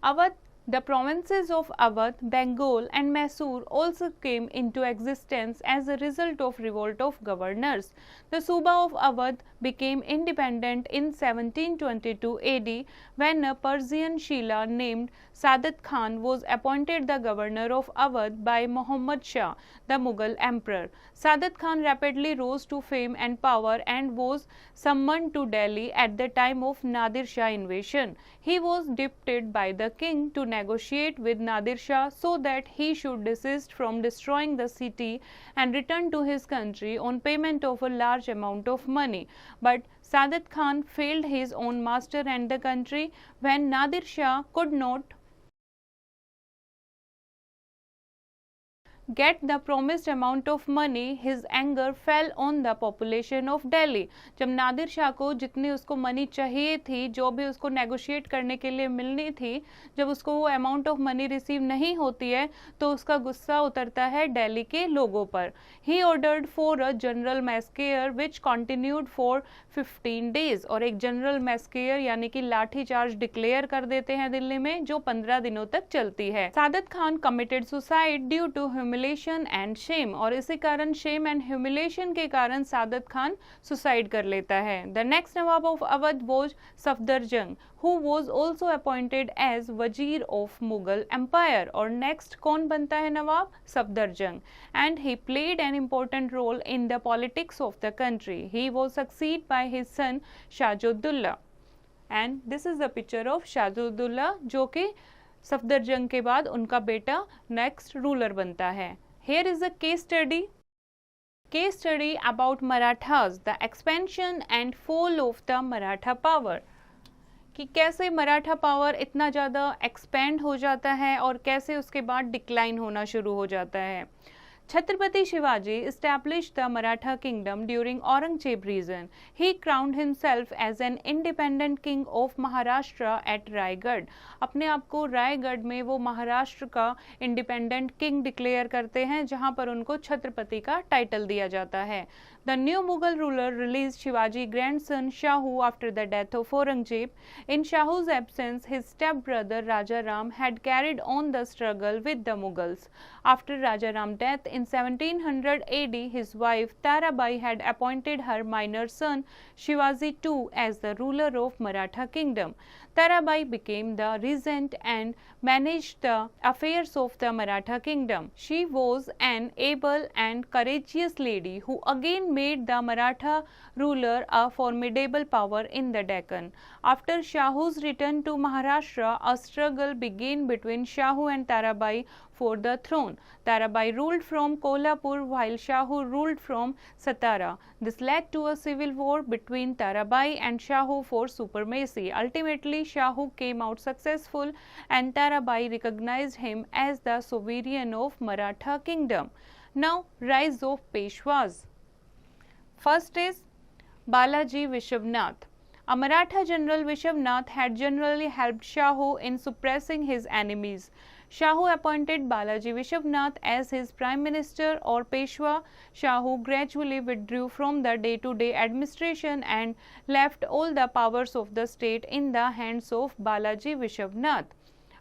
A: Awadh. The provinces of Awadh, Bengal and Mysore also came into existence as a result of revolt of governors. The Suba of Awadh became independent in 1722 AD when a Persian Shila named Sadat Khan was appointed the governor of Awadh by Muhammad Shah, the Mughal emperor. Sadat Khan rapidly rose to fame and power and was summoned to Delhi at the time of Nadir Shah invasion. He was deputed by the king to negotiate with Nadir Shah so that he should desist from destroying the city and return to his country on payment of a large amount of money. But Sadat Khan failed his own master and the country. When Nadir Shah could not get the promised amount of money, his anger fell on the population of Delhi. जब नादिर शाह को जितनी उसको money चाहिए थी, जो भी उसको negotiate करने के लिए मिलनी थी, जब उसको वो अमाउंट ऑफ मनी रिसीव नहीं होती है तो उसका गुस्सा उतरता है दिल्ली के लोगों पर. He ordered for a general massacre which continued for 15 days. और एक जनरल मैस्केयर यानी कि लाठी चार्ज डिक्लेयर कर देते हैं दिल्ली में, जो 15 दिनों तक चलती है. Saadat Khan committed suicide due to humiliation and shame. और इसी कारण शेम एंड ह्यूमिलेशन के कारण सादत खान सुसाइड कर लेता है. The next Nawab of Awadh was Safdarjung, who was also appointed as वजीर of Mughal Empire. और नेक्स्ट कौन बनता है नवाब? Safdarjung. And he played an important role in the politics of the country. He was succeeded by his son Shajuddullah. And this is the picture of Shajuddullah, जो कि सफदरजंग के बाद उनका बेटा नेक्स्ट रूलर बनता है. Here is a case study. Case study about Marathas, the expansion and fall of the Maratha power. कि कैसे मराठा पावर इतना ज़्यादा एक्सपेंड हो जाता है और कैसे उसके बाद डिक्लाइन होना शुरू हो जाता है. Chhatrapati Shivaji established the Maratha kingdom during Aurangzeb reign. He crowned himself as an independent king of Maharashtra at Raigad. अपने आप को रायगढ़ में वो महाराष्ट्र का इंडिपेंडेंट किंग डिक्लेयर करते हैं, जहां पर उनको छत्रपति का टाइटल दिया जाता है. The new Mughal ruler released Shivaji grandson Shahu after the death of Aurangzeb. In Shahu's absence, his stepbrother Raja Ram had carried on the struggle with the Mughals. After Raja Ram's death in 1700 AD, his wife Tarabai had appointed her minor son Shivaji II as the ruler of Maratha kingdom. Tarabai became the regent and managed the affairs of the Maratha kingdom. She was an able and courageous lady who again made the Maratha ruler a formidable power in the Deccan. After Shahu's return to Maharashtra, a struggle began between Shahu and Tarabai for the throne. Tarabai ruled from Kolhapur while Shahu ruled from Satara. This led to a civil war between Tarabai and Shahu for supremacy. Ultimately, Shahu came out successful and Tarabai recognized him as the sovereign of Maratha kingdom. Now, rise of Peshwas. First is Balaji Vishwanath. A Maratha general Vishwanath had generally helped Shahu in suppressing his enemies. Shahu appointed Balaji Vishwanath as his prime minister or Peshwa. Shahu gradually withdrew from the day-to-day administration and left all the powers of the state in the hands of Balaji Vishwanath.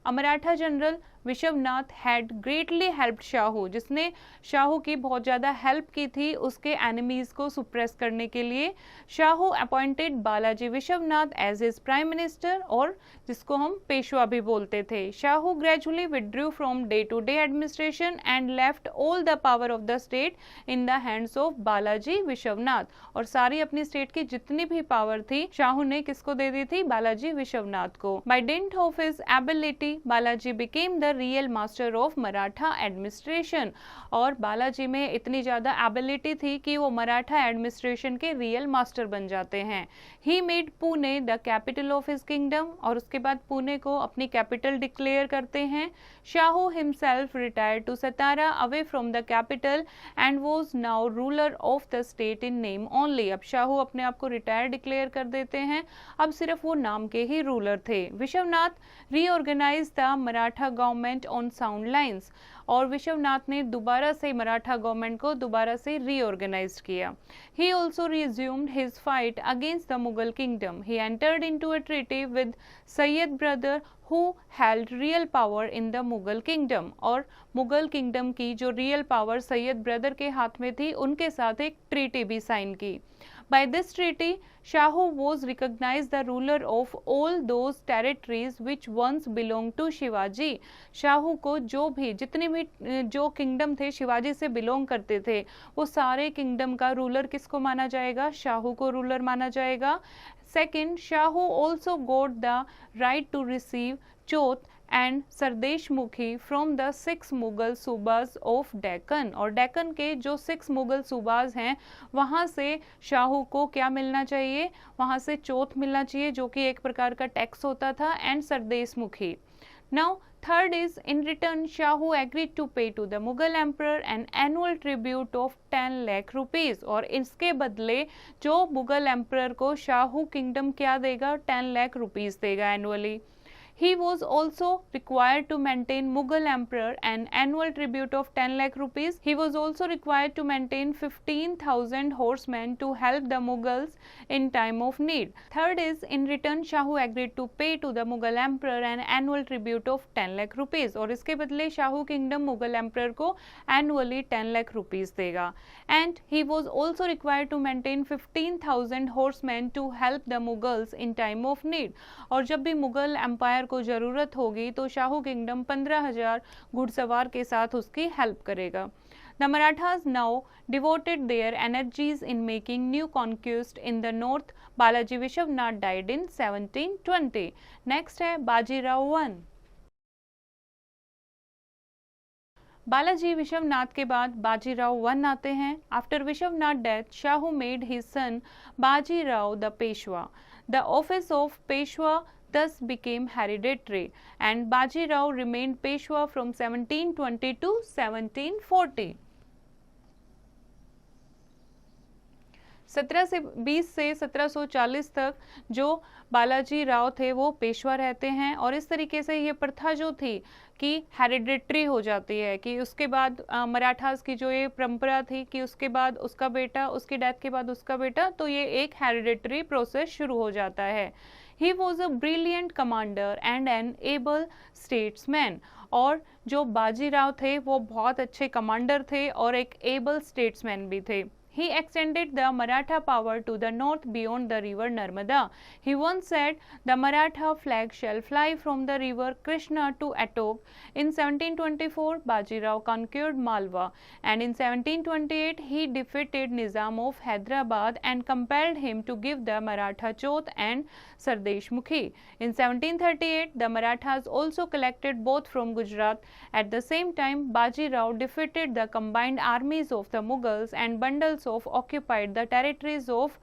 A: A Maratha general Vishwanath had greatly helped Shahu, जिसने शाहू की बहुत ज़्यादा help की थी उसके enemies को suppress करने के लिए. Shahu appointed Balaji Vishwanath as his prime minister, और जिसको हम पेशवा भी बोलते थे. Shahu gradually withdrew from day to day administration and left all the power of the state in the hands of Balaji Vishwanath. और सारी अपनी स्टेट की जितनी भी पावर थी शाहू ने किसको दे दी थी? बालाजी विश्वनाथ को. By dint of his ability Balaji became the real master of Maratha administration. और बालाजी में इतनी ज़्यादा एबिलिटी थी कि वो मराठा एडमिनिस्ट्रेशन के रियल मास्टर बन जाते हैं. He made Pune the capital of his kingdom, और उसके बाद पुणे को अपनी कैपिटल डिक्लेयर करते हैं. Shahu himself retired to Satara away from the capital and was now ruler of the state in name only. अब शाहू अपने आप को रिटायर डिक्लेयर कर देते हैं, अब सिर्फ वो नाम के ही रूलर थे. Vishwanath reorganize the Maratha government on sound lines, और विश्वनाथ ने दोबारा से मराठा गवर्नमेंट को दोबारा से रीऑर्गेनाइज किया. He also resumed his fight against the Mughal kingdom. He entered into a treaty with Syed brother who held real power in the Mughal kingdom. और मुगल किंगडम की जो रियल पावर सैयद ब्रदर के हाथ में थी उनके साथ एक ट्रीटी भी साइन की. By this treaty, Shahu was recognized the ruler of all those territories which once belonged to Shivaji. Shahu को जो भी जितने भी जो किंगडम थे शिवाजी से बिलोंग करते थे वो सारे किंगडम का रूलर किसको माना जाएगा? शाहू को रूलर माना जाएगा. Second, Shahu also got the right to receive Chauth and Sardeshmukhi from the 6 Mughal subahs of Deccan. और डेक्कन के जो 6 मुगल सूबाज हैं वहाँ से शाहू को क्या मिलना चाहिए? वहाँ से चौथ मिलना चाहिए जो कि एक प्रकार का टैक्स होता था, and Sardeshmukhi. Now third is in return Shahu agreed to pay to the Mughal emperor an annual tribute of 10 lakh rupees. और इसके बदले जो मुगल एम्परर को शाहू किंगडम क्या देगा? 10 लाख रुपीज देगा annually. He was also required to maintain Mughal emperor an annual tribute of 10 lakh rupees. He was also required to maintain 15,000 horsemen to help the Mughals in time of need. Third is in return Shahu agreed to pay to the Mughal emperor an annual tribute of 10 lakh rupees. और इसके बदले Shahu kingdom Mughal emperor को annually 10 lakh rupees देगा. And he was also required to maintain 15,000 horsemen to help the Mughals in time of need. और जब भी Mughal empire को जरूरत होगी तो शाहू किंगडम 15,000 घुड़सवार के साथ उसकी हेल्प करेगा. The Marathas now devoted their energies in making new conquest in the north. Balaji Vishwanath died in 1720. Next है बाजीराव I. बालाजी विश्वनाथ के बाद बाजीराव I आते हैं. After Vishwanath death Shahu made his son Bajirao the Peshwa. The office of Peshwa thus became hereditary and Bajirao remained Peshwa from 1720 to 1740. 1720 से 1740 तक जो बालाजी राव थे वो पेशवा रहते हैं. और इस तरीके से ये प्रथा जो थी कि हेरिडिटरी हो जाती है कि उसके बाद मराठास की जो ये परंपरा थी कि उसके बाद उसका बेटा, उसकी डेथ के बाद उसका बेटा, तो ये एक हेरिडिटरी प्रोसेस शुरू हो जाता है. He was a brilliant commander and an able statesman. और जो बाजीराव थे वो बहुत अच्छे कमांडर थे और एक एबल स्टेट्समैन भी थे. He extended the Maratha power to the north beyond the river Narmada. He once said, "The Maratha flag shall fly from the river Krishna to Attock." In 1724, Bajirao conquered Malwa, and in 1728 he defeated Nizam of Hyderabad and compelled him to give the Maratha Chauth and Sardesh Mukhi. In 1738, the Marathas also collected both from Gujarat. At the same time, Bajirao defeated the combined armies of the Mughals and bundles of occupied the territories of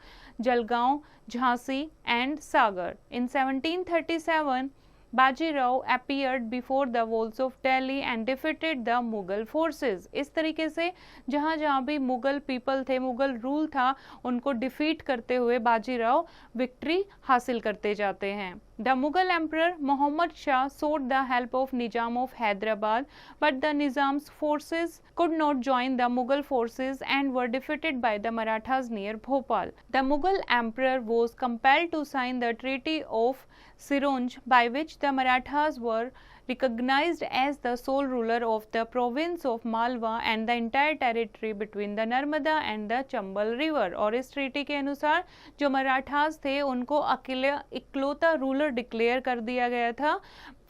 A: Jalgaon, Jhansi and Sagar. In 1737, Bajirao appeared before the walls of Delhi and defeated the Mughal forces. इस तरीके से जहाँ जहाँ भी Mughal people थे, Mughal rule था, उनको defeat करते हुए बाजीराव विक्ट्री हासिल करते जाते हैं. The Mughal Emperor Muhammad Shah sought the help of Nizam of Hyderabad, but the Nizam's forces could not join the Mughal forces and were defeated by the Marathas near Bhopal. The Mughal Emperor was compelled to sign the Treaty of Sironj, by which the Marathas were recognized as the sole ruler of the province of Malwa and the entire territory between the Narmada and the Chambal river. और इस treaty के अनुसार जो मराठास थे उनको अकेले इकलौता ruler declare कर दिया गया था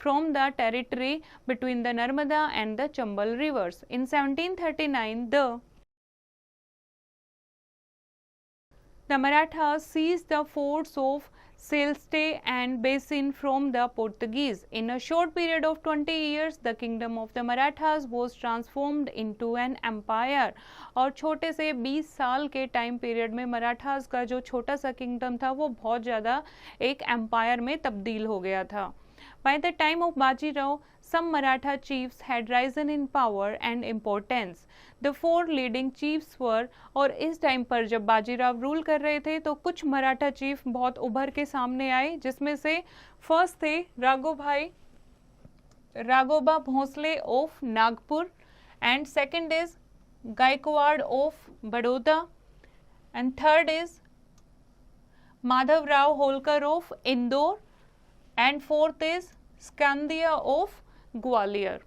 A: from the territory between the Narmada and the Chambal rivers. In 1739, the Marathas seized the forts of Sylhet and Basin from the Portuguese. In a short period of 20 years, the kingdom of the Marathas was transformed into an empire. और छोटे से 20 साल के time period में मराठास का जो छोटा सा किंगडम था वो बहुत ज़्यादा एक एम्पायर में तब्दील हो गया था. By the time of Baji Rao, some Maratha chiefs had risen in power and importance. The four leading chiefs were, और इस टाइम पर जब बाजीराव रूल कर रहे थे तो कुछ मराठा चीफ बहुत उभर के सामने आए, जिसमें से फर्स्ट थे Raghoba Bhonsle of Nagpur, and second is Gaekwad of Baroda, and third is Madhavrao Holkar of Indore, and fourth is Skandia of Gwalior.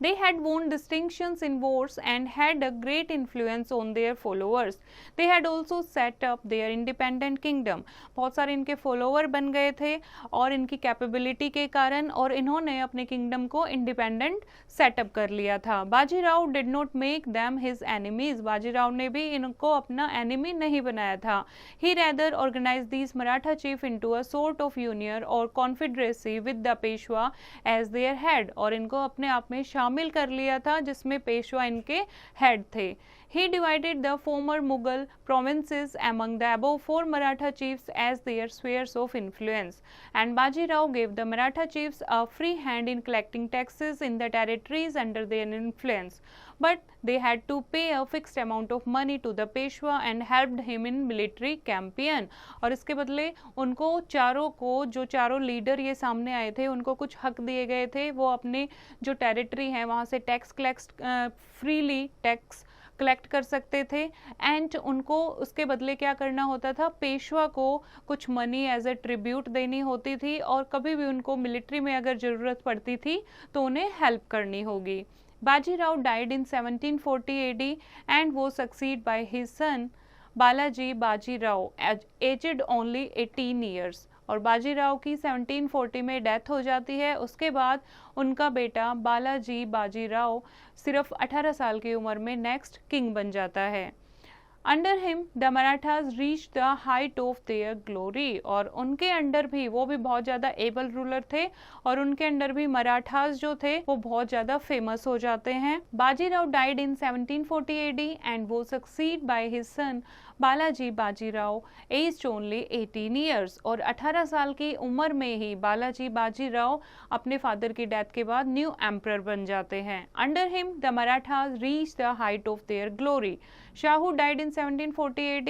A: They had won distinctions in wars and had a great influence on their followers. They had also set up their independent kingdom. बहुत सारे इनके follower बन गए थे और इनकी capability के कारण, और इन्होंने अपने किंगडम को इंडिपेंडेंट सेटअप कर लिया था. Bajirao did not make them his enemies. Bajirao ने भी इनको अपना एनिमी नहीं बनाया था. He rather organise these Maratha chief into a sort of union और confederacy with the Peshwa as their head. और इनको अपने आप में शामिल कर लिया था जिसमें पेशवा इनके हेड थे. He divided the former Mughal provinces among the above four Maratha chiefs as their spheres of influence, and Baji Rao gave the Maratha chiefs a free hand in collecting taxes in the territories under their influence, but they had to pay a fixed amount of money to the Peshwa and helped him in military campaign. और इसके बदले उनको जो चारों leader ये सामने आए थे उनको कुछ हक दिए गए थे. वो अपने जो टेरिटरी है वहाँ से फ्रीली टैक्स कलेक्ट कर सकते थे, एंड उनको उसके बदले क्या करना होता था, पेशवा को कुछ मनी एज ए ट्रिब्यूट देनी होती थी, और कभी भी उनको मिलिट्री में अगर ज़रूरत पड़ती थी तो उन्हें हेल्प करनी होगी. Baji Rao died in 1740 AD and was succeeded by his son Balaji Baji Rao, aged only 18 years. और बाजी राव की 1740 में डेथ हो जाती है. उसके बाद उनका बेटा बालाजी बाजी राव सिर्फ 18 साल की उम्र में नेक्स्ट किंग बन जाता है. Under him the Marathas reach the height of their glory. और उनके अंडर भी वो भी बहुत ज़्यादा एबल रूलर थे, और उनके अंडर भी मराठास जो थे वो बहुत ज़्यादा फेमस हो जाते हैं. Baji Rao died in 1740 AD and वो succeed by his son Balaji Baji Rao aged only 18 years. और 18 साल की उम्र में ही बालाजी बाजी राव अपने फादर की डेथ के बाद न्यू एम्परर बन जाते हैं. Under him the Marathas reach the height of their glory. Shahu died in 1740 AD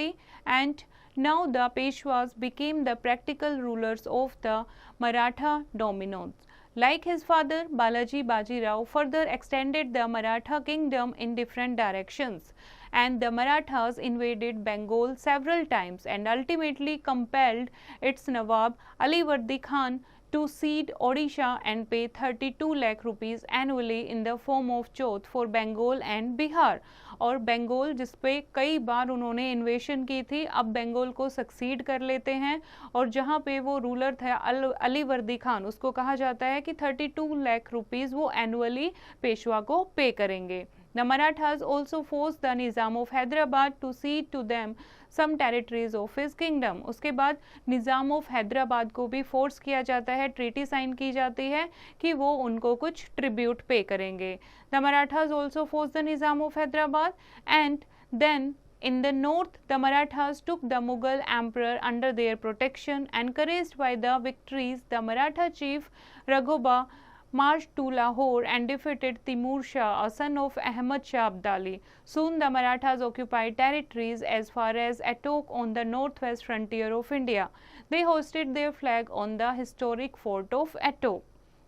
A: and now the Peshwas became the practical rulers of the Maratha dominance. Like his father, Balaji Baji Rao further extended the Maratha kingdom in different directions, and the Marathas invaded Bengal several times and ultimately compelled its Nawab Alivardi Khan to cede Odisha and pay 32 lakh rupees annually in the form of chauth for Bengal and Bihar. और बंगाल जिस पे कई बार उन्होंने इन्वेशन की थी, अब बंगाल को succeed कर लेते हैं, और जहाँ पे वो रूलर था अलीवर्दी खान, उसको कहा जाता है कि 32 लाख रुपीज़ वो एनुअली पेशवा को पे करेंगे. The Marathas also forced the Nizam of Hyderabad to cede to them some territories of his kingdom. उसके बाद निज़ाम ऑफ हैदराबाद को भी फोर्स किया जाता है, ट्रीटी साइन की जाती है कि वो उनको कुछ ट्रिब्यूट पे करेंगे. The Marathas also forced the Nizam of Hyderabad, and then in the north, the Marathas took the Mughal emperor under their protection. Encouraged by the victories, the Maratha chief Raghoba marched to Lahore and defeated Timur Shah, a son of Ahmad Shah Abdali. Soon the Marathas occupied territories as far as Attock on the northwest frontier of India. They hoisted their flag on the historic fort of Attock.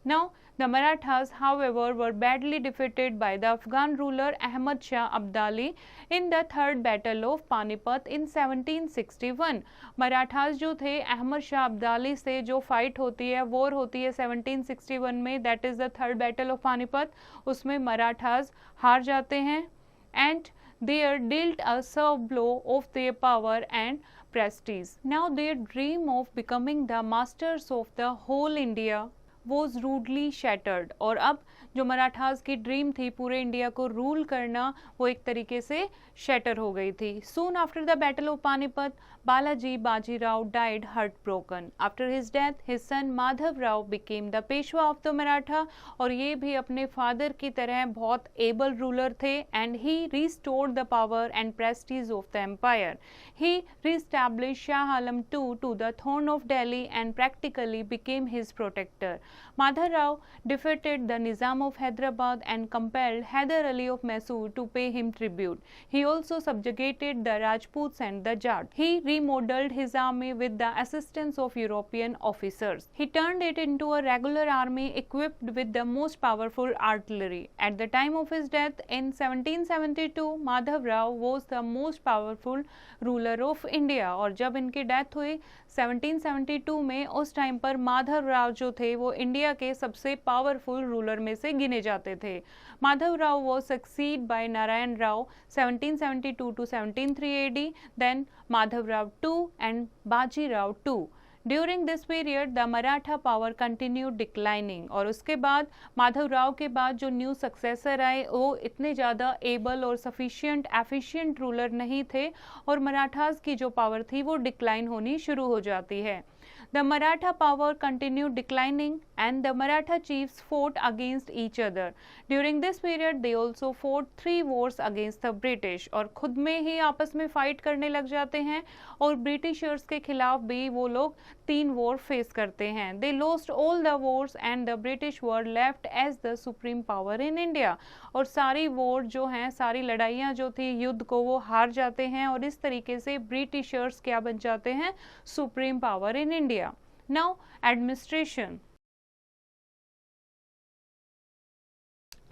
A: Now, the Marathas, however, were badly defeated by the Afghan ruler Ahmad Shah Abdali in the Third Battle of Panipat in 1761. Marathas जो थे अहमद शाह अब्दाली से जो fight होती है, war होती है 1761 में, that is the third battle of Panipat, उसमें मराठास हार जाते हैं and they are dealt a severe blow of their power and prestige. Now their dream of becoming the masters of the whole India was rudely shattered. और अब जो मराठास की dream थी पूरे इंडिया को रूल करना, वो एक तरीके से शैटर हो गई थी. Soon after the battle of Panipat, Balaji Bajirao died heartbroken. After his death, his son Madhav Rao became the Peshwa of the Maratha. और ये भी अपने फादर की तरह बहुत एबल रूलर थे and he restored the power and prestige of the empire. He re-established Shah Alam II to the throne of Delhi and practically became his protector. Madhav Rao defeated the Nizam of Hyderabad and compelled Hyder Ali of Mysore to pay him tribute. He also subjugated the Rajputs and the Jat. He remodeled his army with the assistance of European officers. He turned it into a regular army equipped with the most powerful artillery. At the time of his death in 1772, Madhav Rao was the most powerful ruler of India. और जब इनकी death हुई 1772 में, उस time पर माधव राव जो थे वो इंडिया के सबसे पावरफुल रूलर में से गिने जाते थे. Madhav Rao was succeeded by Narayan Rao 1772 to 1703 AD, then Madhav Rao II and Baji Rao II. During this period, the Maratha power continued declining. और उसके बाद माधव राव के बाद जो न्यू सक्सेसर आए वो इतने ज़्यादा एबल और सफिशिएंट एफिशिएंट रूलर नहीं थे और मराठास की जो पावर थी वो डिक्लाइन होनी शुरू हो जाती है. The Maratha power continued declining and the Maratha chiefs fought against each other. During this period, they also fought 3 wars against the British. और खुद में ही आपस में फाइट करने लग जाते हैं और ब्रिटिशर्स के खिलाफ भी वो लोग 3 वॉर फेस करते हैं. They lost all the wars and the British were left as the supreme power in India. और सारी वॉर जो हैं, सारी लड़ाइयाँ जो थी युद्ध को, वो हार जाते हैं और इस तरीके से ब्रिटिशर्स क्या बन जाते हैं, supreme power in India. Now administration.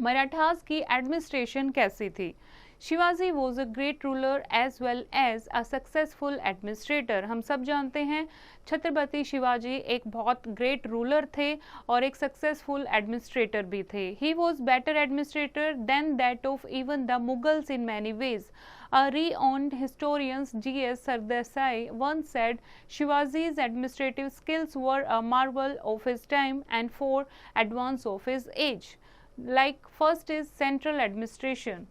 A: Marathas की एडमिनिस्ट्रेशन कैसी थी? Shivaji was a great ruler as well as a successful administrator. हम सब जानते हैं छत्रपति शिवाजी एक बहुत ग्रेट रूलर थे और एक सक्सेसफुल एडमिनिस्ट्रेटर भी थे. He was better administrator than that of even the Mughals in many ways. A renowned historian G.S. Sardesai once said Shivaji's administrative skills were a marvel of his time and far advance of his age. Like first is central administration.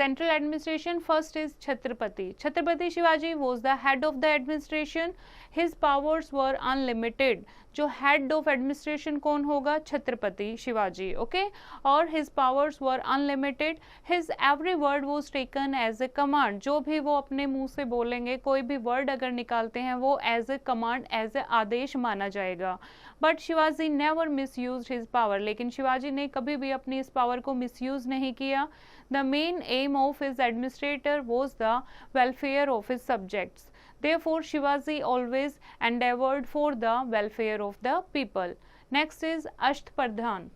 A: Central administration first is Chhatrapati. Chhatrapati Shivaji was the head of the administration. His powers were unlimited. जो head of administration कौन होगा? Chhatrapati Shivaji. Okay? और his powers were unlimited. His every word was taken as a command. जो भी वो अपने मुंह से बोलेंगे, कोई भी word अगर निकालते हैं वो as a command, as a आदेश माना जाएगा. But Shivaji never misused his power. लेकिन शिवाजी ने कभी भी अपनी इस पावर को misuse नहीं किया. The main aim of his administrator was the welfare of his subjects. Therefore, Shivaji always endeavored for the welfare of the people. Next is Ashtapradhan.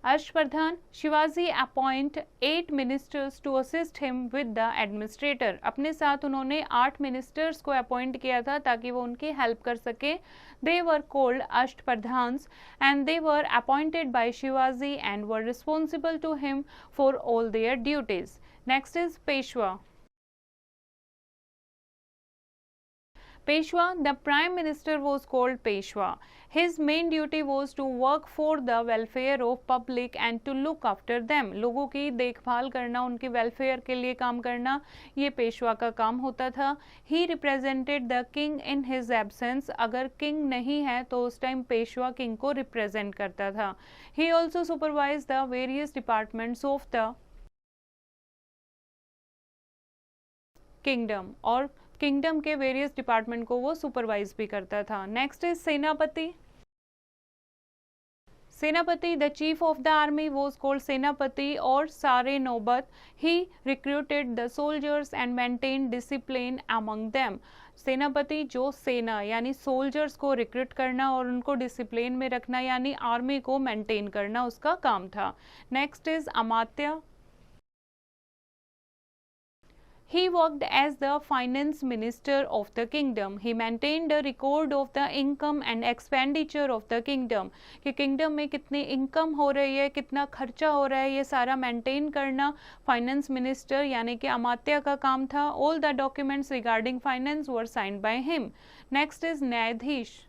A: Ashtapradhan, Shivaji appoint 8 ministers to assist him with the administrator. अपने साथ उन्होंने 8 ministers को appoint किया था ताकि वो उनकी help कर सके. They were called Ashtapradhans and they were appointed by Shivaji and were responsible to him for all their duties. Next is Peshwa. Peshwa, the prime minister was called Peshwa. His main duty was to work for the welfare of public and to look after them. लोगों की देखभाल करना, उनके welfare के लिए काम करना, ये पेशवा का काम होता था. He represented the king in his absence. अगर king नहीं है तो उस टाइम पेशवा किंग को रिप्रेजेंट करता था. He also supervised the various departments of the kingdom. और किंगडम के वेरियस डिपार्टमेंट को वो सुपरवाइज भी करता था। Next is Senapati. Senapati, the chief of the army was called Senapati और सारे नौबत। He recruited the soldiers and maintain discipline among them. Senapati जो सेना यानी सोल्जर्स को रिक्रूट करना और उनको डिसिप्लिन में रखना यानी आर्मी को मेंटेन करना उसका काम था। Next is Amatya. He worked as the finance minister of the kingdom. He maintained a record of the income and expenditure of the kingdom. कि किंगडम में कितनी इनकम हो रही है, कितना खर्चा हो रहा है, ये सारा मेंटेन करना फाइनेंस मिनिस्टर यानी कि अमात्य का काम था। All the documents regarding finance were signed by him. Next is न्यायाधीश।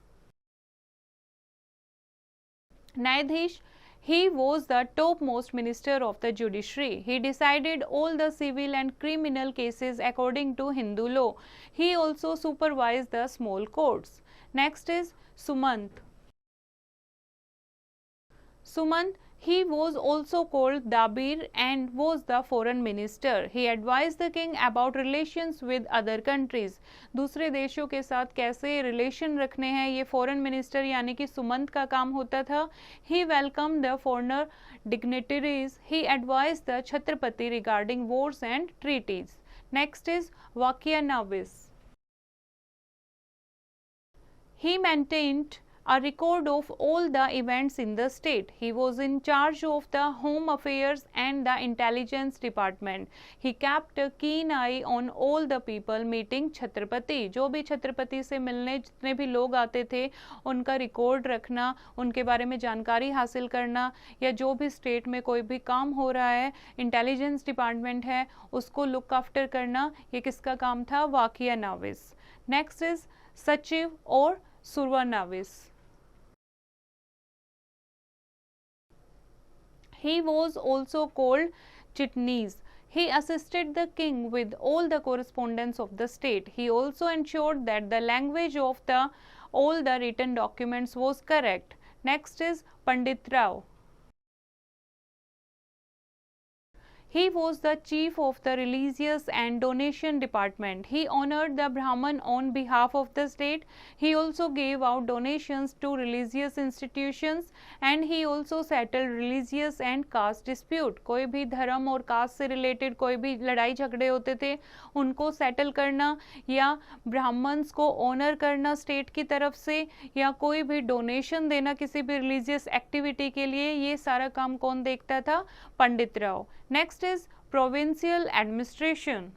A: न्यायाधीश, he was the topmost minister of the judiciary. He decided all the civil and criminal cases according to Hindu law. He also supervised the small courts. Next is Sumant. Sumant, he was also called Dabir and was the foreign minister. He advised the king about relations with other countries. दूसरे देशों के साथ कैसे relation रखने हैं ये foreign minister यानी कि सुमंत का काम होता था। He welcomed the foreigner dignitaries. He advised the Chhatrapati regarding wars and treaties. Next is Vakya-Navis. He maintained a record of all the events in the state. He was in charge of the home affairs and the intelligence department. He kept a keen eye on all the people meeting Chhatrapati. जो भी छत्रपति से मिलने जितने भी लोग आते थे उनका रिकॉर्ड रखना, उनके बारे में जानकारी हासिल करना, या जो भी स्टेट में कोई भी काम हो रहा है, इंटेलिजेंस डिपार्टमेंट है उसको लुक आफ्टर करना, ये किसका काम था? वाकिया-नाविस। नेक्स्ट इज सचिव और सुरवा-नाविस। He was also called Chitnis. He assisted the king with all the correspondence of the state. He also ensured that the language of all the written documents was correct. Next is Pandit Rao. He was the chief of the religious and donation department. He honored the Brahman on behalf of the state. He also gave out donations to religious institutions and he also settled religious and caste dispute. कोई भी धर्म और cast से related कोई भी लड़ाई झगड़े होते थे उनको सेटल करना या ब्राह्मण्स को ऑनर करना स्टेट की तरफ से या कोई भी डोनेशन देना किसी भी रिलीजियस एक्टिविटी के लिए, ये सारा काम कौन देखता था? Pandit Rao. Next is provincial administration.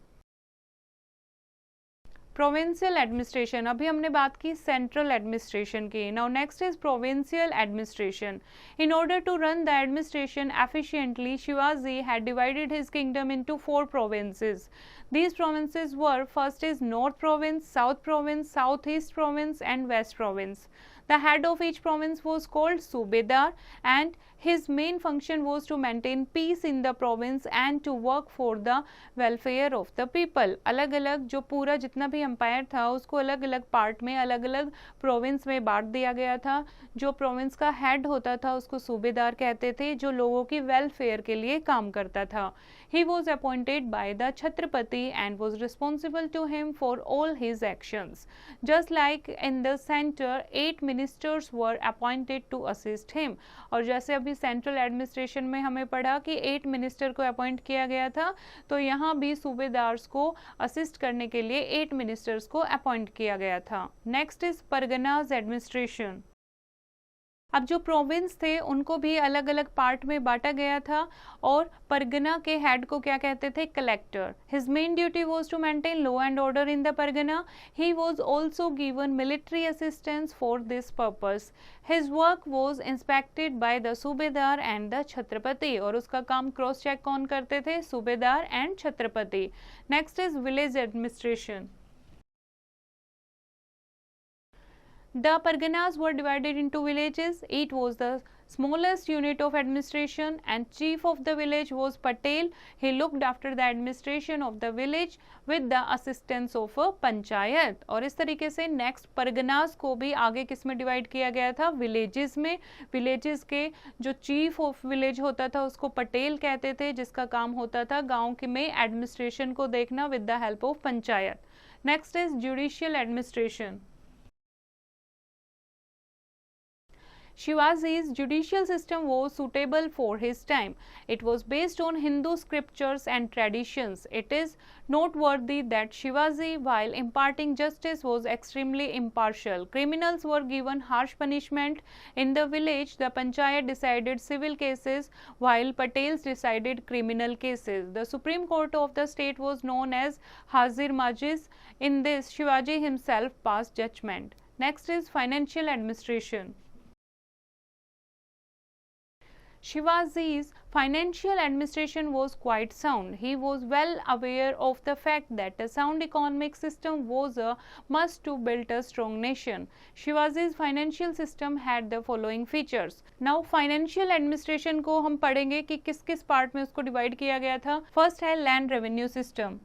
A: Provincial administration, अभी हमने बात की सेंट्रल एडमिनिस्ट्रेशन की। Now next is provincial administration. In order to run the administration efficiently, Shivaji had divided his kingdom into 4 provinces. These provinces were, first is North Province, South Province, Southeast Province and West Province. The head of each province was called Subedar and his main function was to maintain peace in the province and to work for the welfare of the people. अलग अलग जो पूरा जितना भी empire था उसको अलग अलग पार्ट में अलग अलग प्रोविंस में बांट दिया गया था। जो प्रोविंस का हेड होता था उसको सूबेदार कहते थे, जो लोगों की वेलफेयर के लिए काम करता था। He was appointed by the Chhatrapati and was responsible to him for all his actions. Just like in the center, 8 ministers were appointed to assist him. और जैसे अभी सेंट्रल एडमिनिस्ट्रेशन में हमें पढ़ा कि 8 मिनिस्टर को अपॉइंट किया गया था, तो यहाँ भी सूबेदार्स को असिस्ट करने के लिए 8 मिनिस्टर्स को अपॉइंट किया गया था। Next is parganas administration. अब जो प्रोविंस थे उनको भी अलग अलग पार्ट में बांटा गया था और परगना के हेड को क्या कहते थे? Collector. His main duty was to maintain law and order in the pargana. He was also given military assistance for this purpose. His work was inspected by the subedar and the Chhatrapati, और उसका काम क्रॉस चेक कौन करते थे? Subedar and Chhatrapati. Next is village administration. The Parganas were divided into villages. Each was the smallest unit of administration and chief of the village was Patel. He looked after the administration of the village with the assistance of a panchayat. और इस तरीके से next Parganas को भी आगे किस में divide किया गया था? विलेजेस में। विलेजेस के जो चीफ ऑफ विलेज होता था उसको पटेल कहते थे, जिसका काम होता था गाँव में एडमिनिस्ट्रेशन को देखना with the help of panchayat. Next is judicial administration. Shivaji's judicial system was suitable for his time. It was based on Hindu scriptures and traditions. It is noteworthy that Shivaji, while imparting justice, was extremely impartial. Criminals were given harsh punishment. In the village, the panchayat decided civil cases, while Patels decided criminal cases. The Supreme Court of the state was known as Hazir Majlis. In this, Shivaji himself passed judgment. Next is financial administration. Shivaji's financial administration was quite sound. He was well aware of the fact that a sound economic system was a must to build a strong nation. Shivaji's financial system had the following features. Now financial administration को हम पढ़ेंगे कि किस किस part में उसको divide किया गया था. फर्स्ट है land revenue system.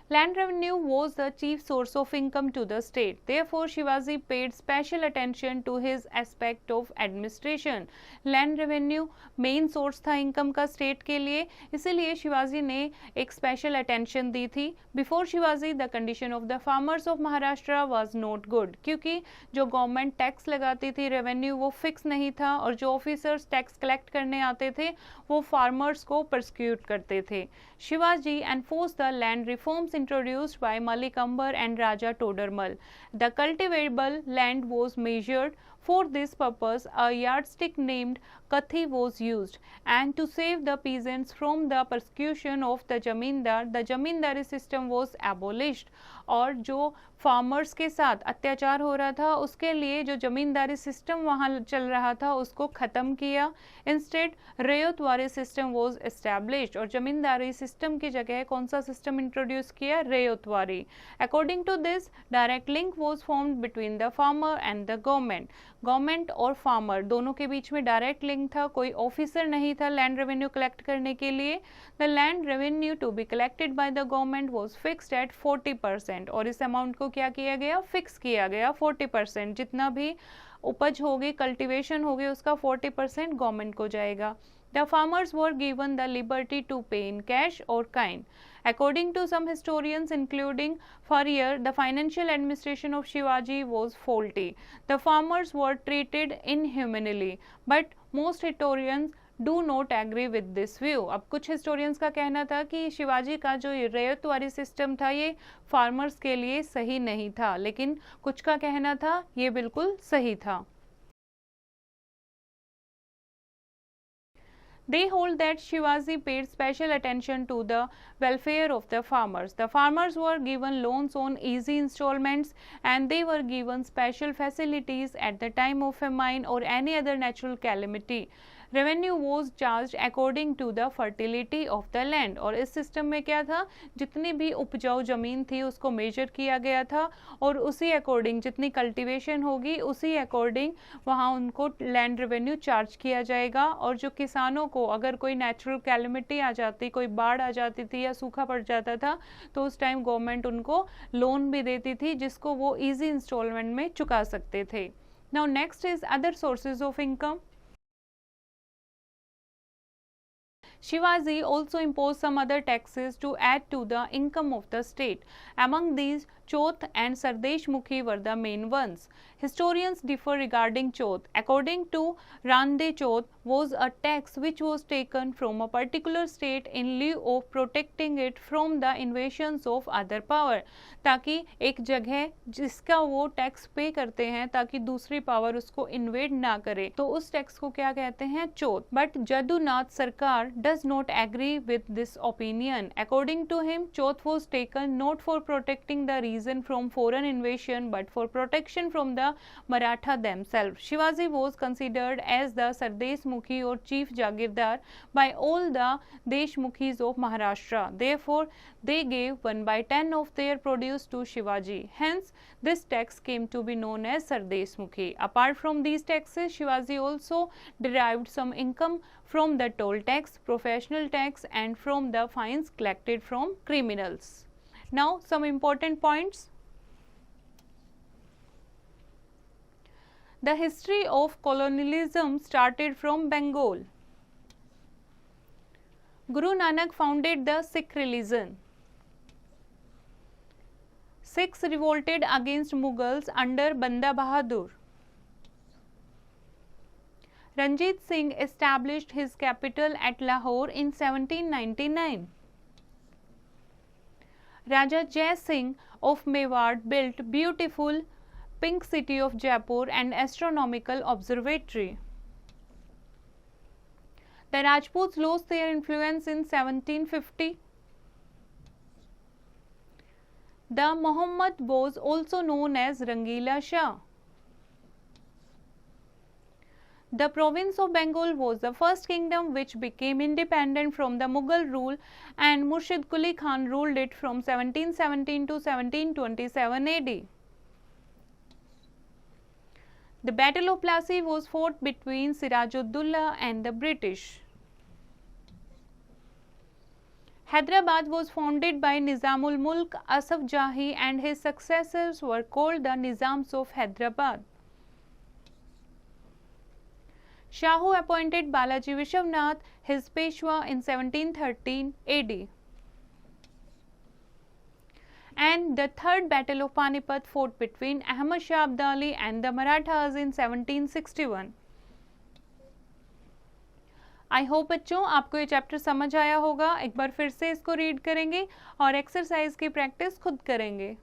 A: Land revenue was the chief source of income to the state. Therefore, Shivaji paid special attention to his aspect of administration. Land revenue main source था income का state के लिए, इसीलिए शिवाजी ने एक special attention दी थी. Before Shivaji, the condition of the farmers of Maharashtra was not good, क्योंकि जो गवर्नमेंट टैक्स लगाती थी रेवेन्यू वो फिक्स नहीं था और जो ऑफिसर्स टैक्स कलेक्ट करने आते थे वो फार्मर्स को परसिक्यूट करते थे. Shivaji enforced the land reforms introduced by Malik Ambar and Raja Todarmal. The cultivable land was measured. For this purpose, a yardstick named Kathi was used, and to save the peasants from the persecution of the Jamindari system was abolished. और जो farmers के साथ अत्याचार हो रहा था उसके लिए जो जमींदारी सिस्टम वहाँ चल रहा था उसको ख़त्म किया. इंस्टेड रेयतवारी सिस्टम वॉज एस्टैब्लिश्ड और जमींदारी सिस्टम की जगह कौन सा सिस्टम इंट्रोड्यूस किया? Ryotwari. According to this direct link was formed between the farmer and the government. Government और फार्मर दोनों के बीच में डायरेक्ट लिंक था. कोई ऑफिसर नहीं था लैंड रेवेन्यू कलेक्ट करने के लिए. The land revenue to be collected by the government was fixed at 40% और इस अमाउंट को क्या किया गया? फिक्स किया गया 40%. जितना भी उपज होगी कल्टीवेशन होगी उसका 40% गवर्नमेंट को जाएगा. The farmers were given the liberty to pay in cash or kind. According to some historians, including Furrier, the financial administration of Shivaji was faulty. The farmers were treated inhumanely, but most historians do not agree with this view. अब कुछ historians का कहना था कि शिवाजी का जो रेयतवारी system था ये फार्मर्स के लिए सही नहीं था, लेकिन कुछ का कहना था ये बिल्कुल सही था. They hold that Shivaji paid special attention to the welfare of the farmers. The farmers were given loans on easy installments and they were given special facilities at the time of famine or any other natural calamity. Revenue was charge according to the fertility of the land. और इस system में क्या था? जितनी भी उपजाऊ ज़मीन थी उसको मेजर किया गया था और उसी अकॉर्डिंग जितनी कल्टीवेशन होगी उसी अकॉर्डिंग वहाँ उनको लैंड रेवेन्यू चार्ज किया जाएगा. और जो किसानों को अगर कोई नेचुरल कैलेमिटी आ जाती, कोई बाढ़ आ जाती थी या सूखा पड़ जाता था तो उस टाइम गवर्नमेंट उनको लोन भी देती थी जिसको वो ईजी इंस्टॉलमेंट में चुका सकते थे. Now next is other sources of income. Shivaji also imposed some other taxes to add to the income of the state. Among these, Chauth and Sardesh Mukhi were the main ones. Historians differ regarding Chauth. According to Rande, Chauth was a tax which was taken from a particular state in lieu of protecting it from the invasions of other power. ताकि एक जगह जिसका वो tax पे करते हैं ताकि दूसरी पावर उसको इन्वेड ना करे, तो उस टैक्स को क्या कहते हैं? चौथ. बट जदुनाथ सरकार does not agree with this opinion. According to him, Chauth was taken not for protecting the region from foreign invasion but for protection from the Maratha themselves. Shivaji was considered as the Sardesh Mukhi or chief Jagirdar by all the Deshmukhis of Maharashtra. Therefore, they gave 1/10 of their produce to Shivaji. Hence, this tax came to be known as Sardesh Mukhi. Apart from these taxes, Shivaji also derived some income from the toll tax, professional tax and from the fines collected from criminals. Now, some important points. The history of colonialism started from Bengal. Guru Nanak founded the Sikh religion. Sikhs revolted against Mughals under Banda Bahadur. Ranjit Singh established his capital at Lahore in 1799. Raja Jai Singh of Mewar built beautiful Pink City of Jaipur and astronomical observatory. The Rajputs lost their influence in 1750. The Muhammad was also known as Rangila Shah. The province of Bengal was the first kingdom which became independent from the Mughal rule, and Murshid Quli Khan ruled it from 1717 to 1727 AD. The Battle of Plassey was fought between Sirajuddaulah and the British. Hyderabad was founded by Nizamul Mulk Asaf Jahi, and his successors were called the Nizams of Hyderabad. Shahu appointed Balaji Vishwanath his Peshwa in 1713 AD. And the third battle of Panipat fought between Ahmad Shah Abdali and the Marathas in 1761. I hope बच्चों आपको ये chapter समझ आया होगा। एक बार फिर से इसको रीड करेंगे और एक्सरसाइज की प्रैक्टिस खुद करेंगे।